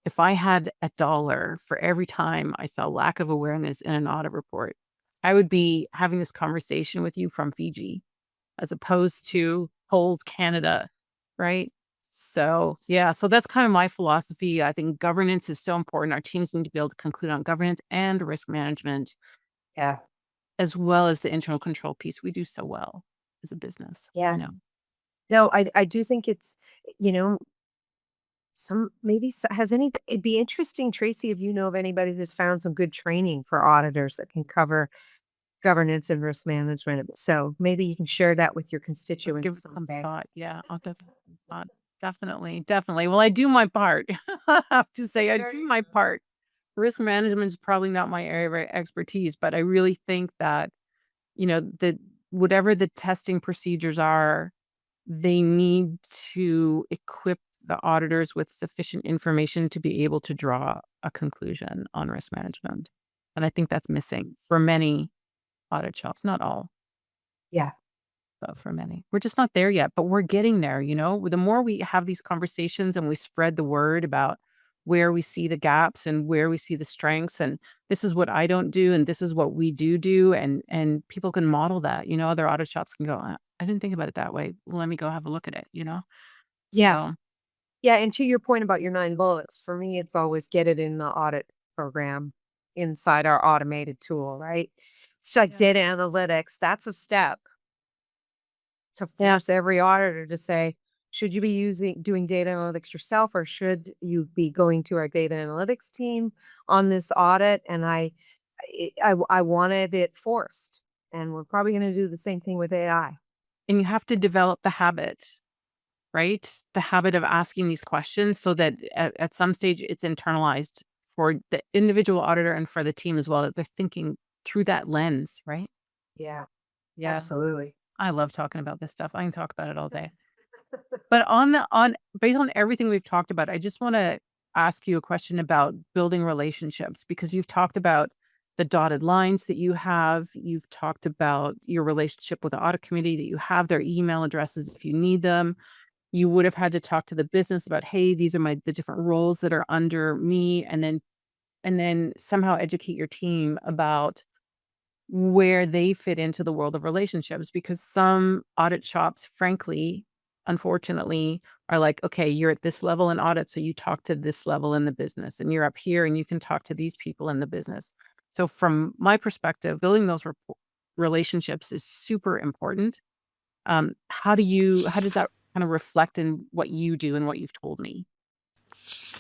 If I had $1 for every time I saw lack of awareness in an audit report, I would be having this conversation with you from Fiji as opposed to cold Canada, right? So, yeah, so that's kind of my philosophy. I think governance is so important. Our teams need to be able to conclude on governance and risk management, Yeah. as well as the internal control piece we do so well as a business. Yeah. You know? No, I do think it's, you know, it'd be interesting, Tracy, if you know of anybody who's found some good training for auditors that can cover governance and risk management. So maybe you can share that with your Give it constituents some someday. thought. Yeah, I'll definitely thought. Definitely. Well, I do my part. I have to say, I do my part. Risk management is probably not my area of expertise, but I really think that, that whatever the testing procedures are, they need to equip the auditors with sufficient information to be able to draw a conclusion on risk management. And I think that's missing for many audit shops, not all, Yeah. but for many. We're just not there yet, but we're getting there, The more we have these conversations and we spread the word about where we see the gaps and where we see the strengths, and this is what I don't do and this is what we do, and people can model that, other audit shops can go, I didn't think about it that way. Let me go have a look at it. Yeah. So, Yeah. And to your point about your 9 bullets, for me, it's always get it in the audit program inside our automated tool, right? It's like yeah. data analytics. That's a step to force every auditor to say, should you be doing data analytics yourself, or should you be going to our data analytics team on this audit? And I wanted it forced, and we're probably going to do the same thing with AI. And you have to develop the habit right? The habit of asking these questions so that at some stage it's internalized for the individual auditor and for the team as well, that they're thinking through that lens, right? Yeah, Yeah. absolutely. I love talking about this stuff. I can talk about it all day. But on based on everything we've talked about, I just want to ask you a question about building relationships, because you've talked about the dotted lines that you have. You've talked about your relationship with the audit committee, that you have their email addresses if you need them. You would have had to talk to the business about, hey, these are the different roles that are under me, and then somehow educate your team about where they fit into the world of relationships, because some audit shops, frankly, unfortunately, are like, okay, you're at this level in audit, so you talk to this level in the business, and you're up here and you can talk to these people in the business. So, from my perspective, building those relationships is super important. How does that kind of reflect in what you do and what you've told me?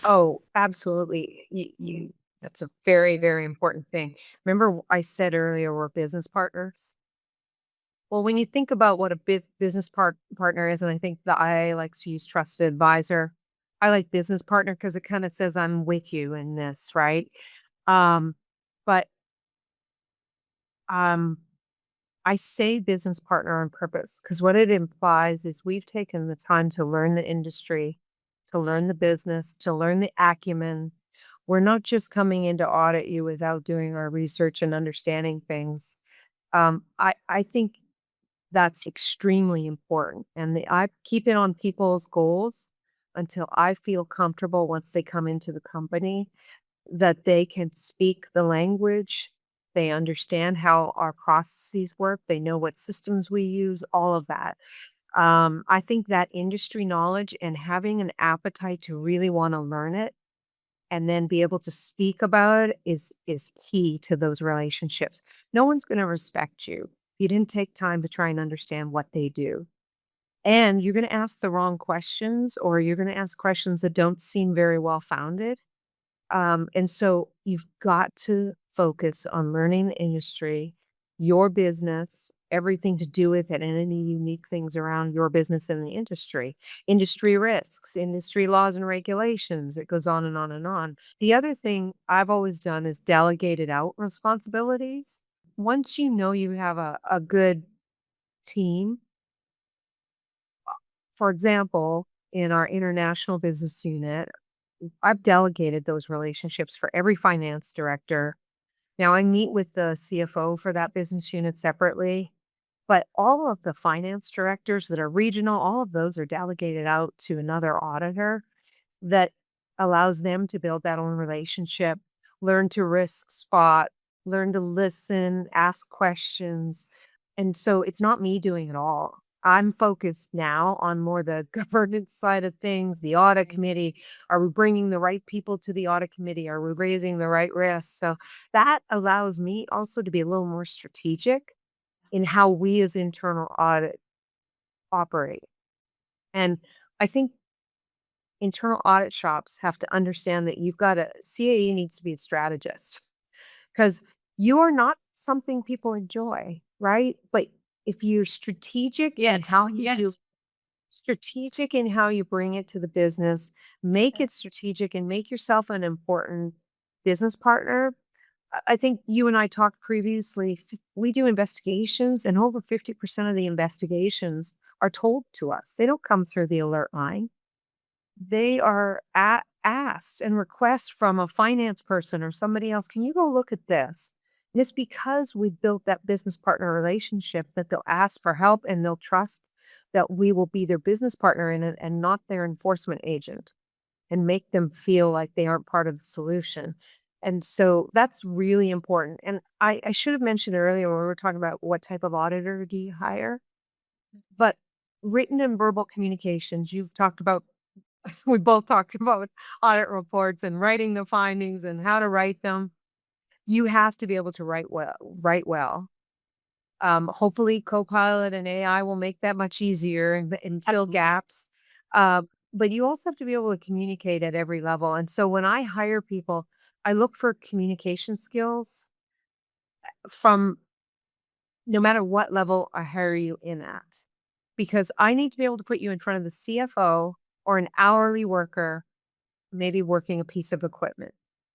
Oh, absolutely. That's a very, very important thing. Remember I said earlier we're business partners? Well, when you think about what a business partner is, and I think the IA likes to use trusted advisor. I like business partner because it kind of says I'm with you in this, right? Um, but um, I say business partner on purpose because what it implies is we've taken the time to learn the industry, to learn the business, to learn the acumen. We're not just coming in to audit you without doing our research and understanding things. I think that's extremely important. And I keep it on people's goals until I feel comfortable once they come into the company that they can speak the language, they understand how our processes work, they know what systems we use, all of that. I think that industry knowledge and having an appetite to really want to learn it and then be able to speak about it is key to those relationships. No one's going to respect you if you didn't take time to try and understand what they do. And you're going to ask the wrong questions or you're going to ask questions that don't seem very well founded. And so you've got to focus on learning the industry, your business, everything to do with it, and any unique things around your business and the industry risks, industry laws and regulations. It goes on and on and on. The other thing I've always done is delegated out responsibilities. Once you know you have a good team, for example, in our international business unit, I've delegated those relationships for every finance director. Now I meet with the CFO for that business unit separately, but all of the finance directors that are regional, all of those are delegated out to another auditor that allows them to build that own relationship, learn to risk spot, learn to listen, ask questions. And so it's not me doing it all. I'm focused now on more the governance side of things, the audit committee. Are we bringing the right people to the audit committee? Are we raising the right risks? So that allows me also to be a little more strategic in how we as internal audit operate. And I think internal audit shops have to understand that you've got a CAE needs to be a strategist because you are not something people enjoy, right? But if you're strategic in Yes. how you do Yes. strategic in how you bring it to the business, make it strategic and make yourself an important business partner. I think you and I talked previously. We do investigations, and over 50% of the investigations are told to us. They don't come through the alert line. They are asked and request from a finance person or somebody else, can you go look at this? And it's because we built that business partner relationship that they'll ask for help and they'll trust that we will be their business partner in it and not their enforcement agent and make them feel like they aren't part of the solution. And so that's really important. And I should have mentioned earlier when we were talking about what type of auditor do you hire, but written and verbal communications, you've talked about we both talked about audit reports and writing the findings and how to write them. You have to be able to write well, write well. Hopefully Copilot and AI will make that much easier and fill Absolutely. gaps. But you also have to be able to communicate at every level. And so when I hire people, I look for communication skills from no matter what level I hire you in at. because I need to be able to put you in front of the CFO or an hourly worker, maybe working a piece of equipment,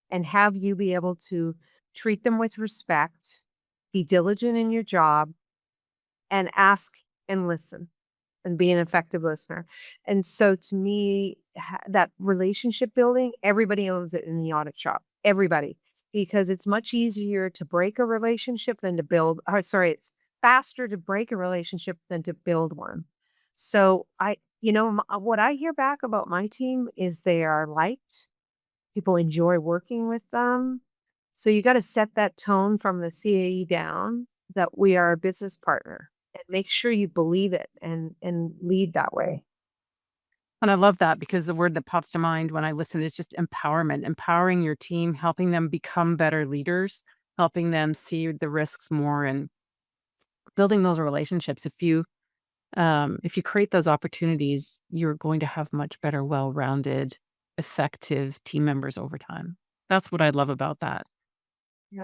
and have you be able to treat them with respect, be diligent in your job, and ask and listen and be an effective listener. And so to me, that relationship building, everybody owns it in the audit shop. Everybody. Because it's much easier to break a relationship than to build, or sorry, it's faster to break a relationship than to build one. So what I hear back about my team is they are liked. People enjoy working with them. So you got to set that tone from the CAE down that we are a business partner and make sure you believe it and lead that way. And I love that because the word that pops to mind when I listen is just empowerment, empowering your team, helping them become better leaders, helping them see the risks more and building those relationships. If you create those opportunities, you're going to have much better, well-rounded, effective team members over time. That's what I love about that. Yeah.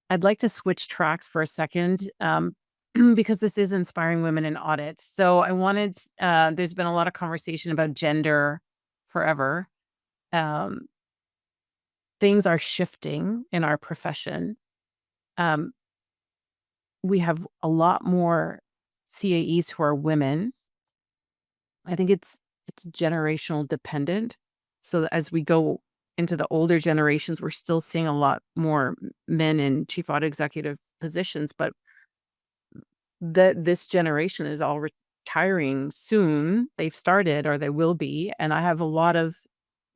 I'd like to switch tracks for a second, because this is inspiring women in audit. So there's been a lot of conversation about gender forever. Um, Things are shifting in our profession. Um, we have a lot more CAEs who are women. I think it's generational dependent. So that as we go into the older generations, we're still seeing a lot more men in chief audit executive positions, but this generation is all retiring soon. They've started or they will be, and I have a lot of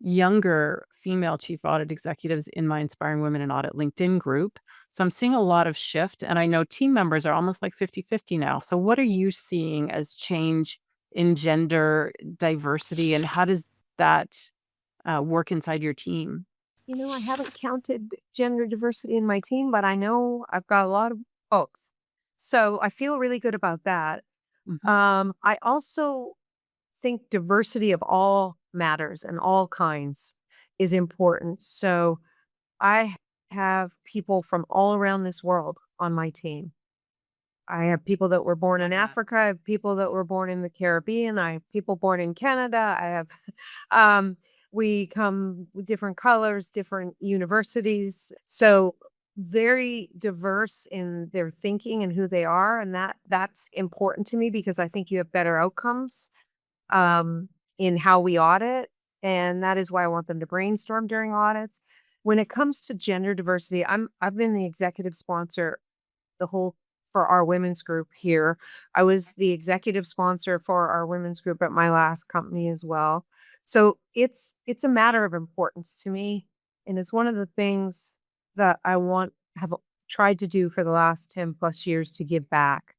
younger female chief audit executives in my Inspiring Women in Audit LinkedIn group. So I'm seeing a lot of shift, and I know team members are almost like 50-50 now. So what are you seeing as change in gender diversity, and how does that work inside your team? I haven't counted gender diversity in my team, but I know I've got a lot of folks. So I feel really good about that. Mhm. I also think diversity of all matters and all kinds is important. So I have people from all around this world on my team. I have people that were born in Love that. Africa. I have people that were born in the Caribbean. I have people born in Canada. I have, um, we come with different colors, different universities. So very diverse in their thinking and who they are. And that's important to me because I think you have better outcomes in how we audit. And that is why I want them to brainstorm during audits. When it comes to gender diversity, I've been the executive sponsor the whole for our women's group here. I was the executive sponsor for our women's group at my last company as well. So it's a matter of importance to me. And it's one of the things that have tried to do for the last 10 plus years to give back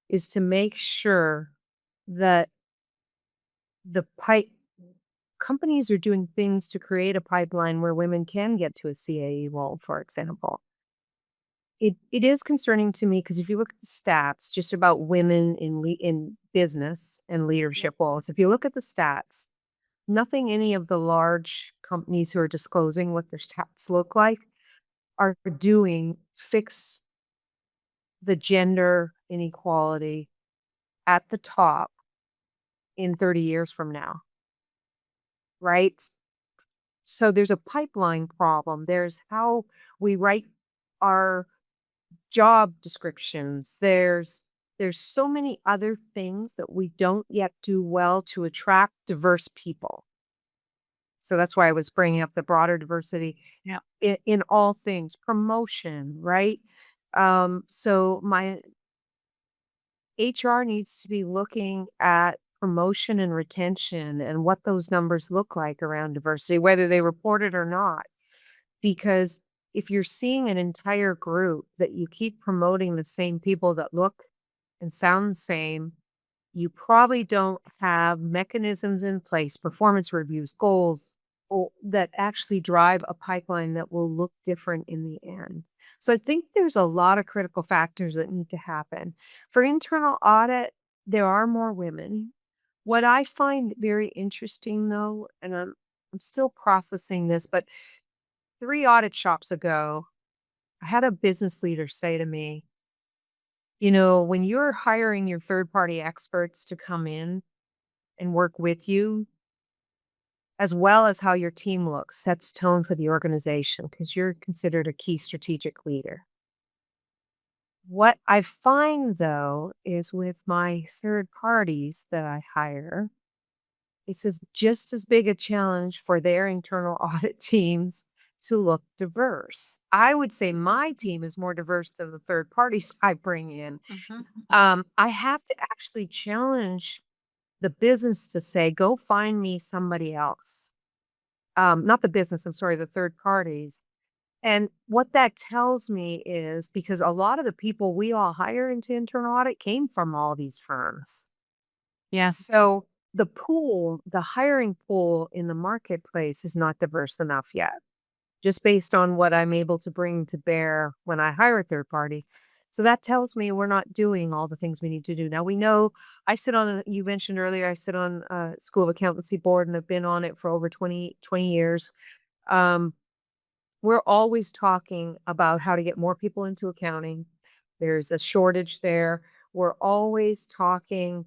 is to make sure that the pipe companies are doing things to create a pipeline where women can get to a CAE role, for example. It is concerning to me because if you look at the stats just about women in business and leadership roles, if you look at the stats, nothing any of the large companies who are disclosing what their stats look like are doing fix the gender inequality at the top in 30 years from now, right? So there's a pipeline problem. There's how we write our job descriptions. There's so many other things that we don't yet do well to attract diverse people. So that's why I was bringing up the broader diversity Yeah. in all things, promotion, right? So my HR needs to be looking at promotion and retention and what those numbers look like around diversity, whether they report it or not. Because if you're seeing an entire group that you keep promoting the same people that look and sound the same, you probably don't have mechanisms in place, performance reviews, goals, that actually drive a pipeline that will look different in the end. So I think there's a lot of critical factors that need to happen. For internal audit, there are more women. What I find very interesting though, and I'm still processing this, but 3 audit shops ago, I had a business leader say to me, When you're hiring your third-party experts to come in and work with you, as well as how your team looks, sets tone for the organization because you're considered a key strategic leader. What I find, though, is with my third parties that I hire, just as big a challenge for their internal audit teams to look diverse. I would say my team is more diverse than the third parties I bring in. I have to actually challenge the business to say, go find me somebody else. Not the business, I'm sorry, the third parties. And what that tells me is because a lot of the people we all hire into internal audit came from all these firms. Yeah. So the hiring pool in the marketplace is not diverse enough yet, just based on what I'm able to bring to bear when I hire a third party. So that tells me we're not doing all the things we need to do. Now we know you mentioned earlier, I sit on a School of Accountancy board and have been on it for over 20 years. Um, we're always talking about how to get more people into accounting. There's a shortage there. We're always talking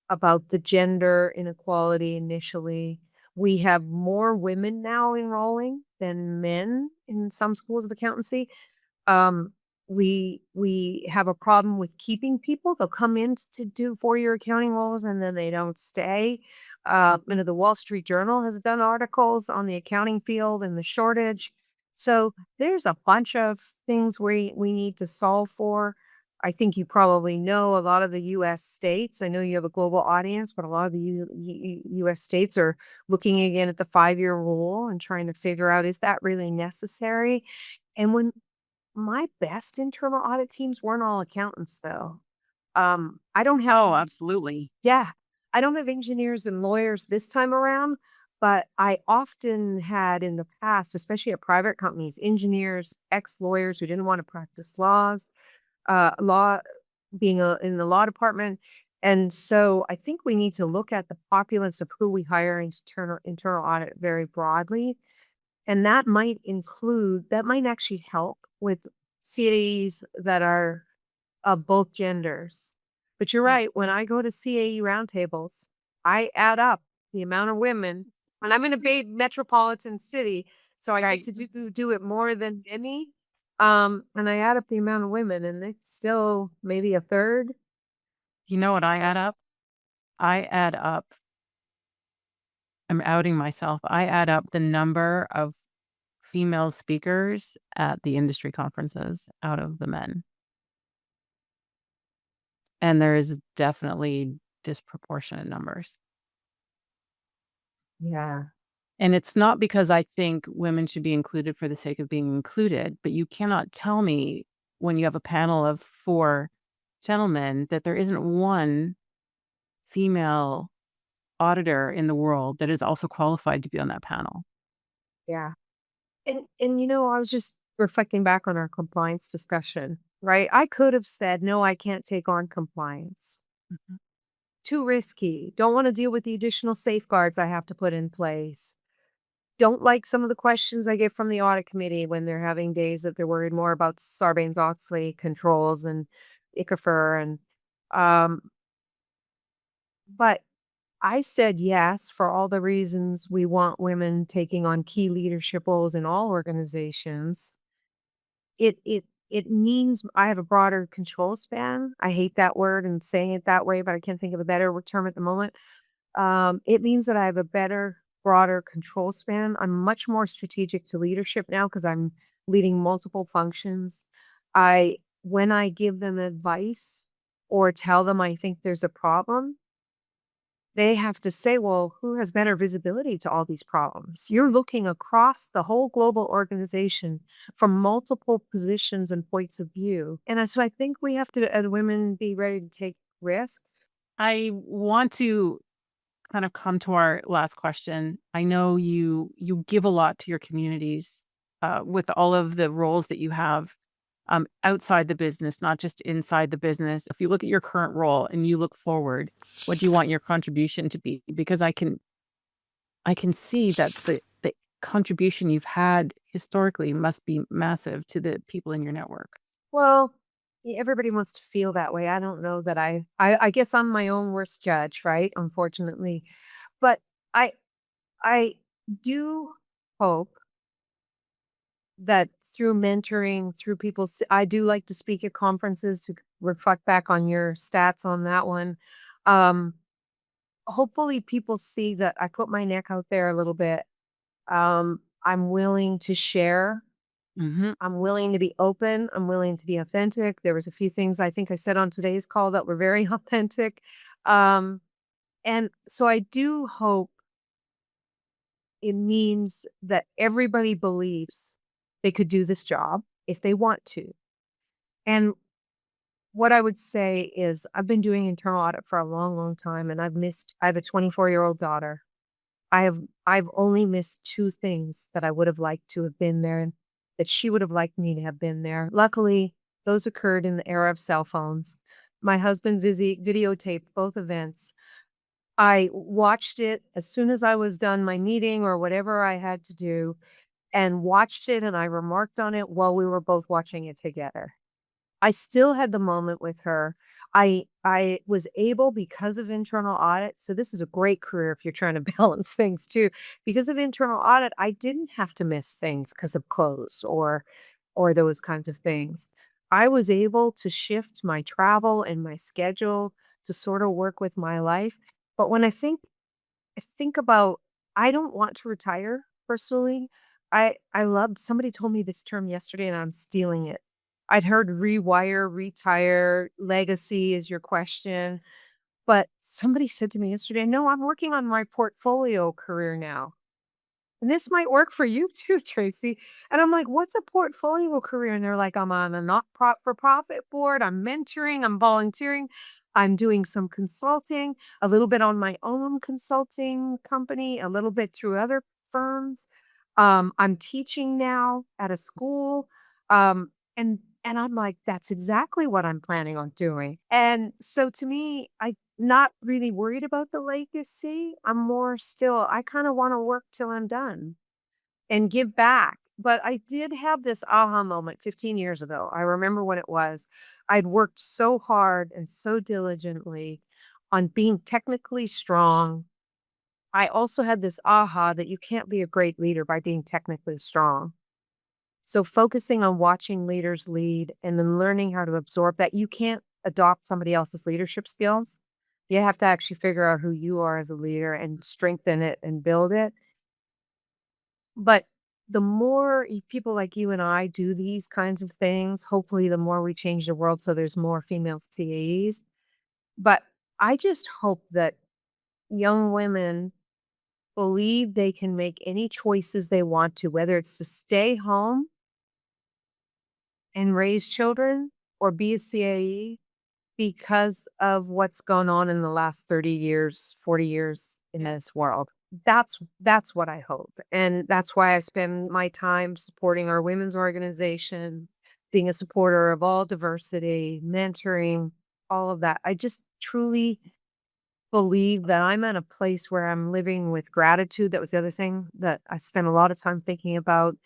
about the gender inequality initially. We have more women now enrolling than men in some schools of accountancy. Um, we have a problem with keeping people. They'll come in to do 4-year accounting roles and then they don't stay. The Wall Street Journal has done articles on the accounting field and the shortage. So there's a bunch of things we need to solve for. I think you probably know a lot of the U.S. states. I know you have a global audience, but a lot of the U.S. states are looking again at the 5-year rule and trying to figure out, is that really necessary? And when my best internal audit teams weren't all accountants, though. I don't have Oh, absolutely. Yeah, I don't have engineers and lawyers this time around, but I often had in the past, especially at private companies, engineers, ex-lawyers who didn't want to practice law being in the law department. And so I think we need to look at the populace of who we hire into internal audit very broadly. And that might actually help with CAEs that are of both genders. But you're right, when I go to CAE roundtables, I add up the amount of women, and I'm in a big metropolitan city, so I Right. get to do it more than many. And I add up the amount of women, and it's still maybe a third. You know what I add up? I add up, I'm outing myself. I add up the number of female speakers at the industry conferences out of the men. And there is definitely disproportionate numbers. Yeah. And it's not because I think women should be included for the sake of being included, but you cannot tell me when you have a panel of 4 gentlemen that there isn't one female auditor in the world that is also qualified to be on that panel. Yeah. And I was just reflecting back on our compliance discussion, right? I could have said, no, I can't take on compliance. Mhm. Too risky. Don't want to deal with the additional safeguards I have to put in place. Don't like some of the questions I get from the audit committee when they're having days that they're worried more about Sarbanes-Oxley controls and ICFR um, but I said yes for all the reasons we want women taking on key leadership roles in all organizations. It means I have a broader control span. I hate that word and saying it that way, but I can't think of a better term at the moment. It means that I have a better, broader control span. I'm much more strategic to leadership now because I'm leading multiple functions. When I give them advice or tell them I think there's a problem, they have to say, well, who has better visibility to all these problems? You're looking across the whole global organization from multiple positions and points of view. So I think we have to, as women, be ready to take risks. I want to kind of come to our last question. I know you give a lot to your communities with all of the roles that you have outside the business, not just inside the business. If you look at your current role and you look forward, what do you want your contribution to be? Because I can see that the contribution you've had historically must be massive to the people in your network. Well, everybody wants to feel that way. I don't know that I guess I'm my own worst judge, right? Unfortunately. But I I do hope that through mentoring, through I do like to speak at conferences to reflect back on your stats on that one. Um, Hopefully people see that I put my neck out there a little bit. I'm willing to share. Hmm. I'm willing to be open. I'm willing to be authentic. There was a few things I think I said on today's call that were very authentic. Um, and so I do hope it means that everybody believes they could do this job if they want to. And what I would say is I've been doing internal audit for a long, long time, and I have a 24-year-old daughter. I've only missed two things that I would have liked to have been there and that she would have liked me to have been there. Luckily, those occurred in the era of cell phones. My husband videotaped both events. I watched it as soon as I was done my meeting or whatever I had to do, and watched it, and I remarked on it while we were both watching it together. I still had the moment with her. I was able because of internal audit, so this is a great career if you're trying to balance things too. Because of internal audit, I didn't have to miss things because of clothes or those kinds of things. I was able to shift my travel and my schedule to sort of work with my life. But when I think about I don't want to retire personally. I loved somebody told me this term yesterday and I'm stealing it. I'd heard rewire, retire, legacy is your question. But somebody said to me yesterday, no, I'm working on my portfolio career now. And this might work for you too, Tracy. And I'm like, what's a portfolio career? And they're like, I'm on a not for profit board. I'm mentoring. I'm volunteering. I'm doing some consulting, a little bit on my own consulting company, a little bit through other firms. I'm teaching now at a school. And I'm like, that's exactly what I'm planning on doing. And so to me, I not really worried about the legacy. I'm more still, I kind of want to work till I'm done and give back. But I did have this aha moment 15 years ago. I remember when it was. I'd worked so hard and so diligently on being technically strong. I also had this aha that you can't be a great leader by being technically strong. So focusing on watching leaders lead and then learning how to absorb that, you can't adopt somebody else's leadership skills. You have to actually figure out who you are as a leader and strengthen it and build it. But the more people like you and I do these kinds of things, hopefully the more we change the world so there's more female CAEs. But I just hope that young women believe they can make any choices they want to, whether it's to stay home and raise children or be a CAE because of what's gone on in the last 30 years, 40 years in this world. That's what I hope. And that's why I spend my time supporting our women's organization, being a supporter of all diversity, mentoring, all of that. I just truly believe that I'm at a place where I'm living with gratitude. That was the other thing that I spent a lot of time thinking about.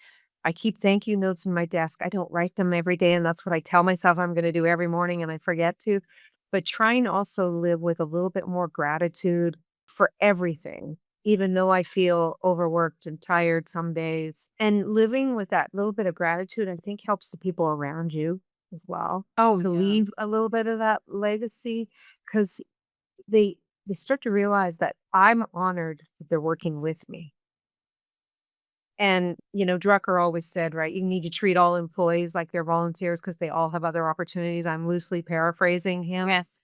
I keep thank you notes in my desk. I don't write them every day, and that's what I tell myself I'm going to do every morning, and I forget to. But trying to also live with a little bit more gratitude for everything, even though I feel overworked and tired some days. And living with that little bit of gratitude, I think helps the people around you as well Oh, to yeah. leave a little bit of that legacy because they they start to realize that I'm honored that they're working with me. And, Drucker always said, right, you need to treat all employees like they're volunteers because they all have other opportunities. I'm loosely paraphrasing him. Yes.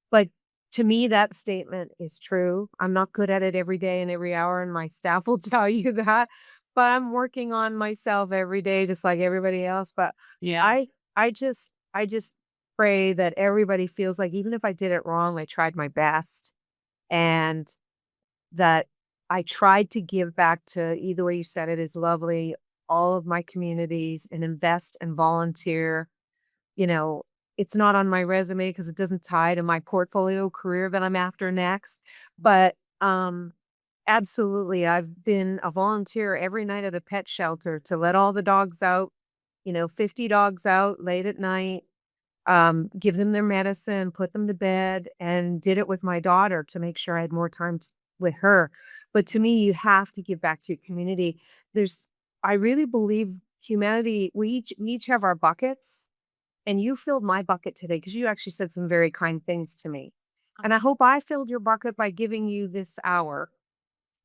But to me, that statement is true. I'm not good at it every day and every hour, and my staff will tell you that. But I'm working on myself every day, just like everybody else. But Yeah. I just pray that everybody feels like even if I did it wrong, I tried my best and that I tried to give back to either way you said it is lovely, all of my communities and invest and volunteer. You know, it's not on my resume because it doesn't tie to my portfolio career that I'm after next. But absolutely, I've been a volunteer every night at a pet shelter to let all the dogs out, 50 dogs out late at night give them their medicine, put them to bed, and did it with my daughter to make sure I had more time with her. But to me, you have to give back to your community. I really believe humanity, we each have our buckets, and you filled my bucket today because you actually said some very kind things to me. And I hope I filled your bucket by giving you this hour.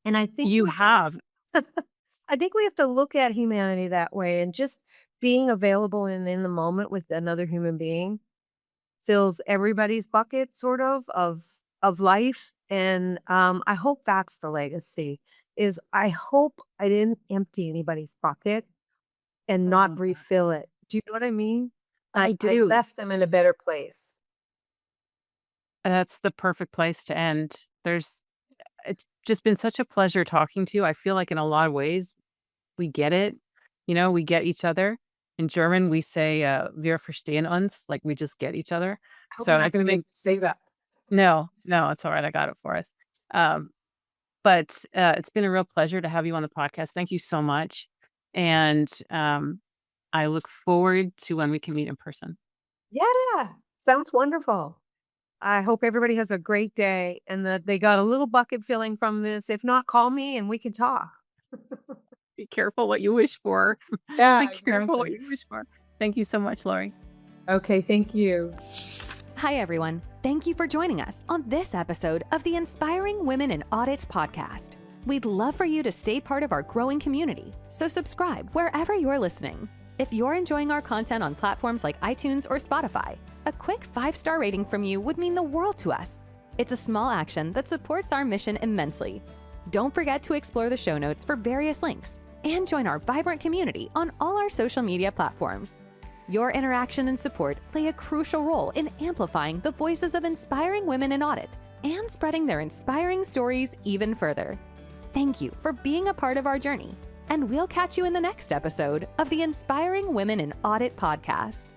And I think You have. I think we have to look at humanity that way, and just being available and in the moment with another human being fills everybody's bucket sort of life. And I hope that's the legacy, is I hope I didn't empty anybody's bucket and not refill it. Do you know what I mean? I I do. left them in a better place. That's the perfect place to end. It's just been such a pleasure talking to you. I feel like in a lot of ways, we get it. We get each other. In German, we say, wir verstehen uns, like we just get each other. I hope So you're not it's gonna make been, me say that. no, it's all right. I got it for us. Um, but it's been a real pleasure to have you on the podcast. Thank you so much. And I look forward to when we can meet in person. Yeah, sounds wonderful. I hope everybody has a great day and that they got a little bucket filling from this. If not, call me and we can talk. Be careful what you wish for. Yeah, Be careful what exactly. you wish for. Thank you so much, Lori. Okay, thank you. Hi, everyone. Thank you for joining us on this episode of the Inspiring Women in Audit podcast. We'd love for you to stay part of our growing community, so subscribe wherever you're listening. If you're enjoying our content on platforms like iTunes or Spotify, a quick 5-star rating from you would mean the world to us. It's a small action that supports our mission immensely. Don't forget to explore the show notes for various links and join our vibrant community on all our social media platforms. Your interaction and support play a crucial role in amplifying the voices of inspiring women in audit and spreading their inspiring stories even further. Thank you for being a part of our journey, and we'll catch you in the next episode of the Inspiring Women in Audit podcast.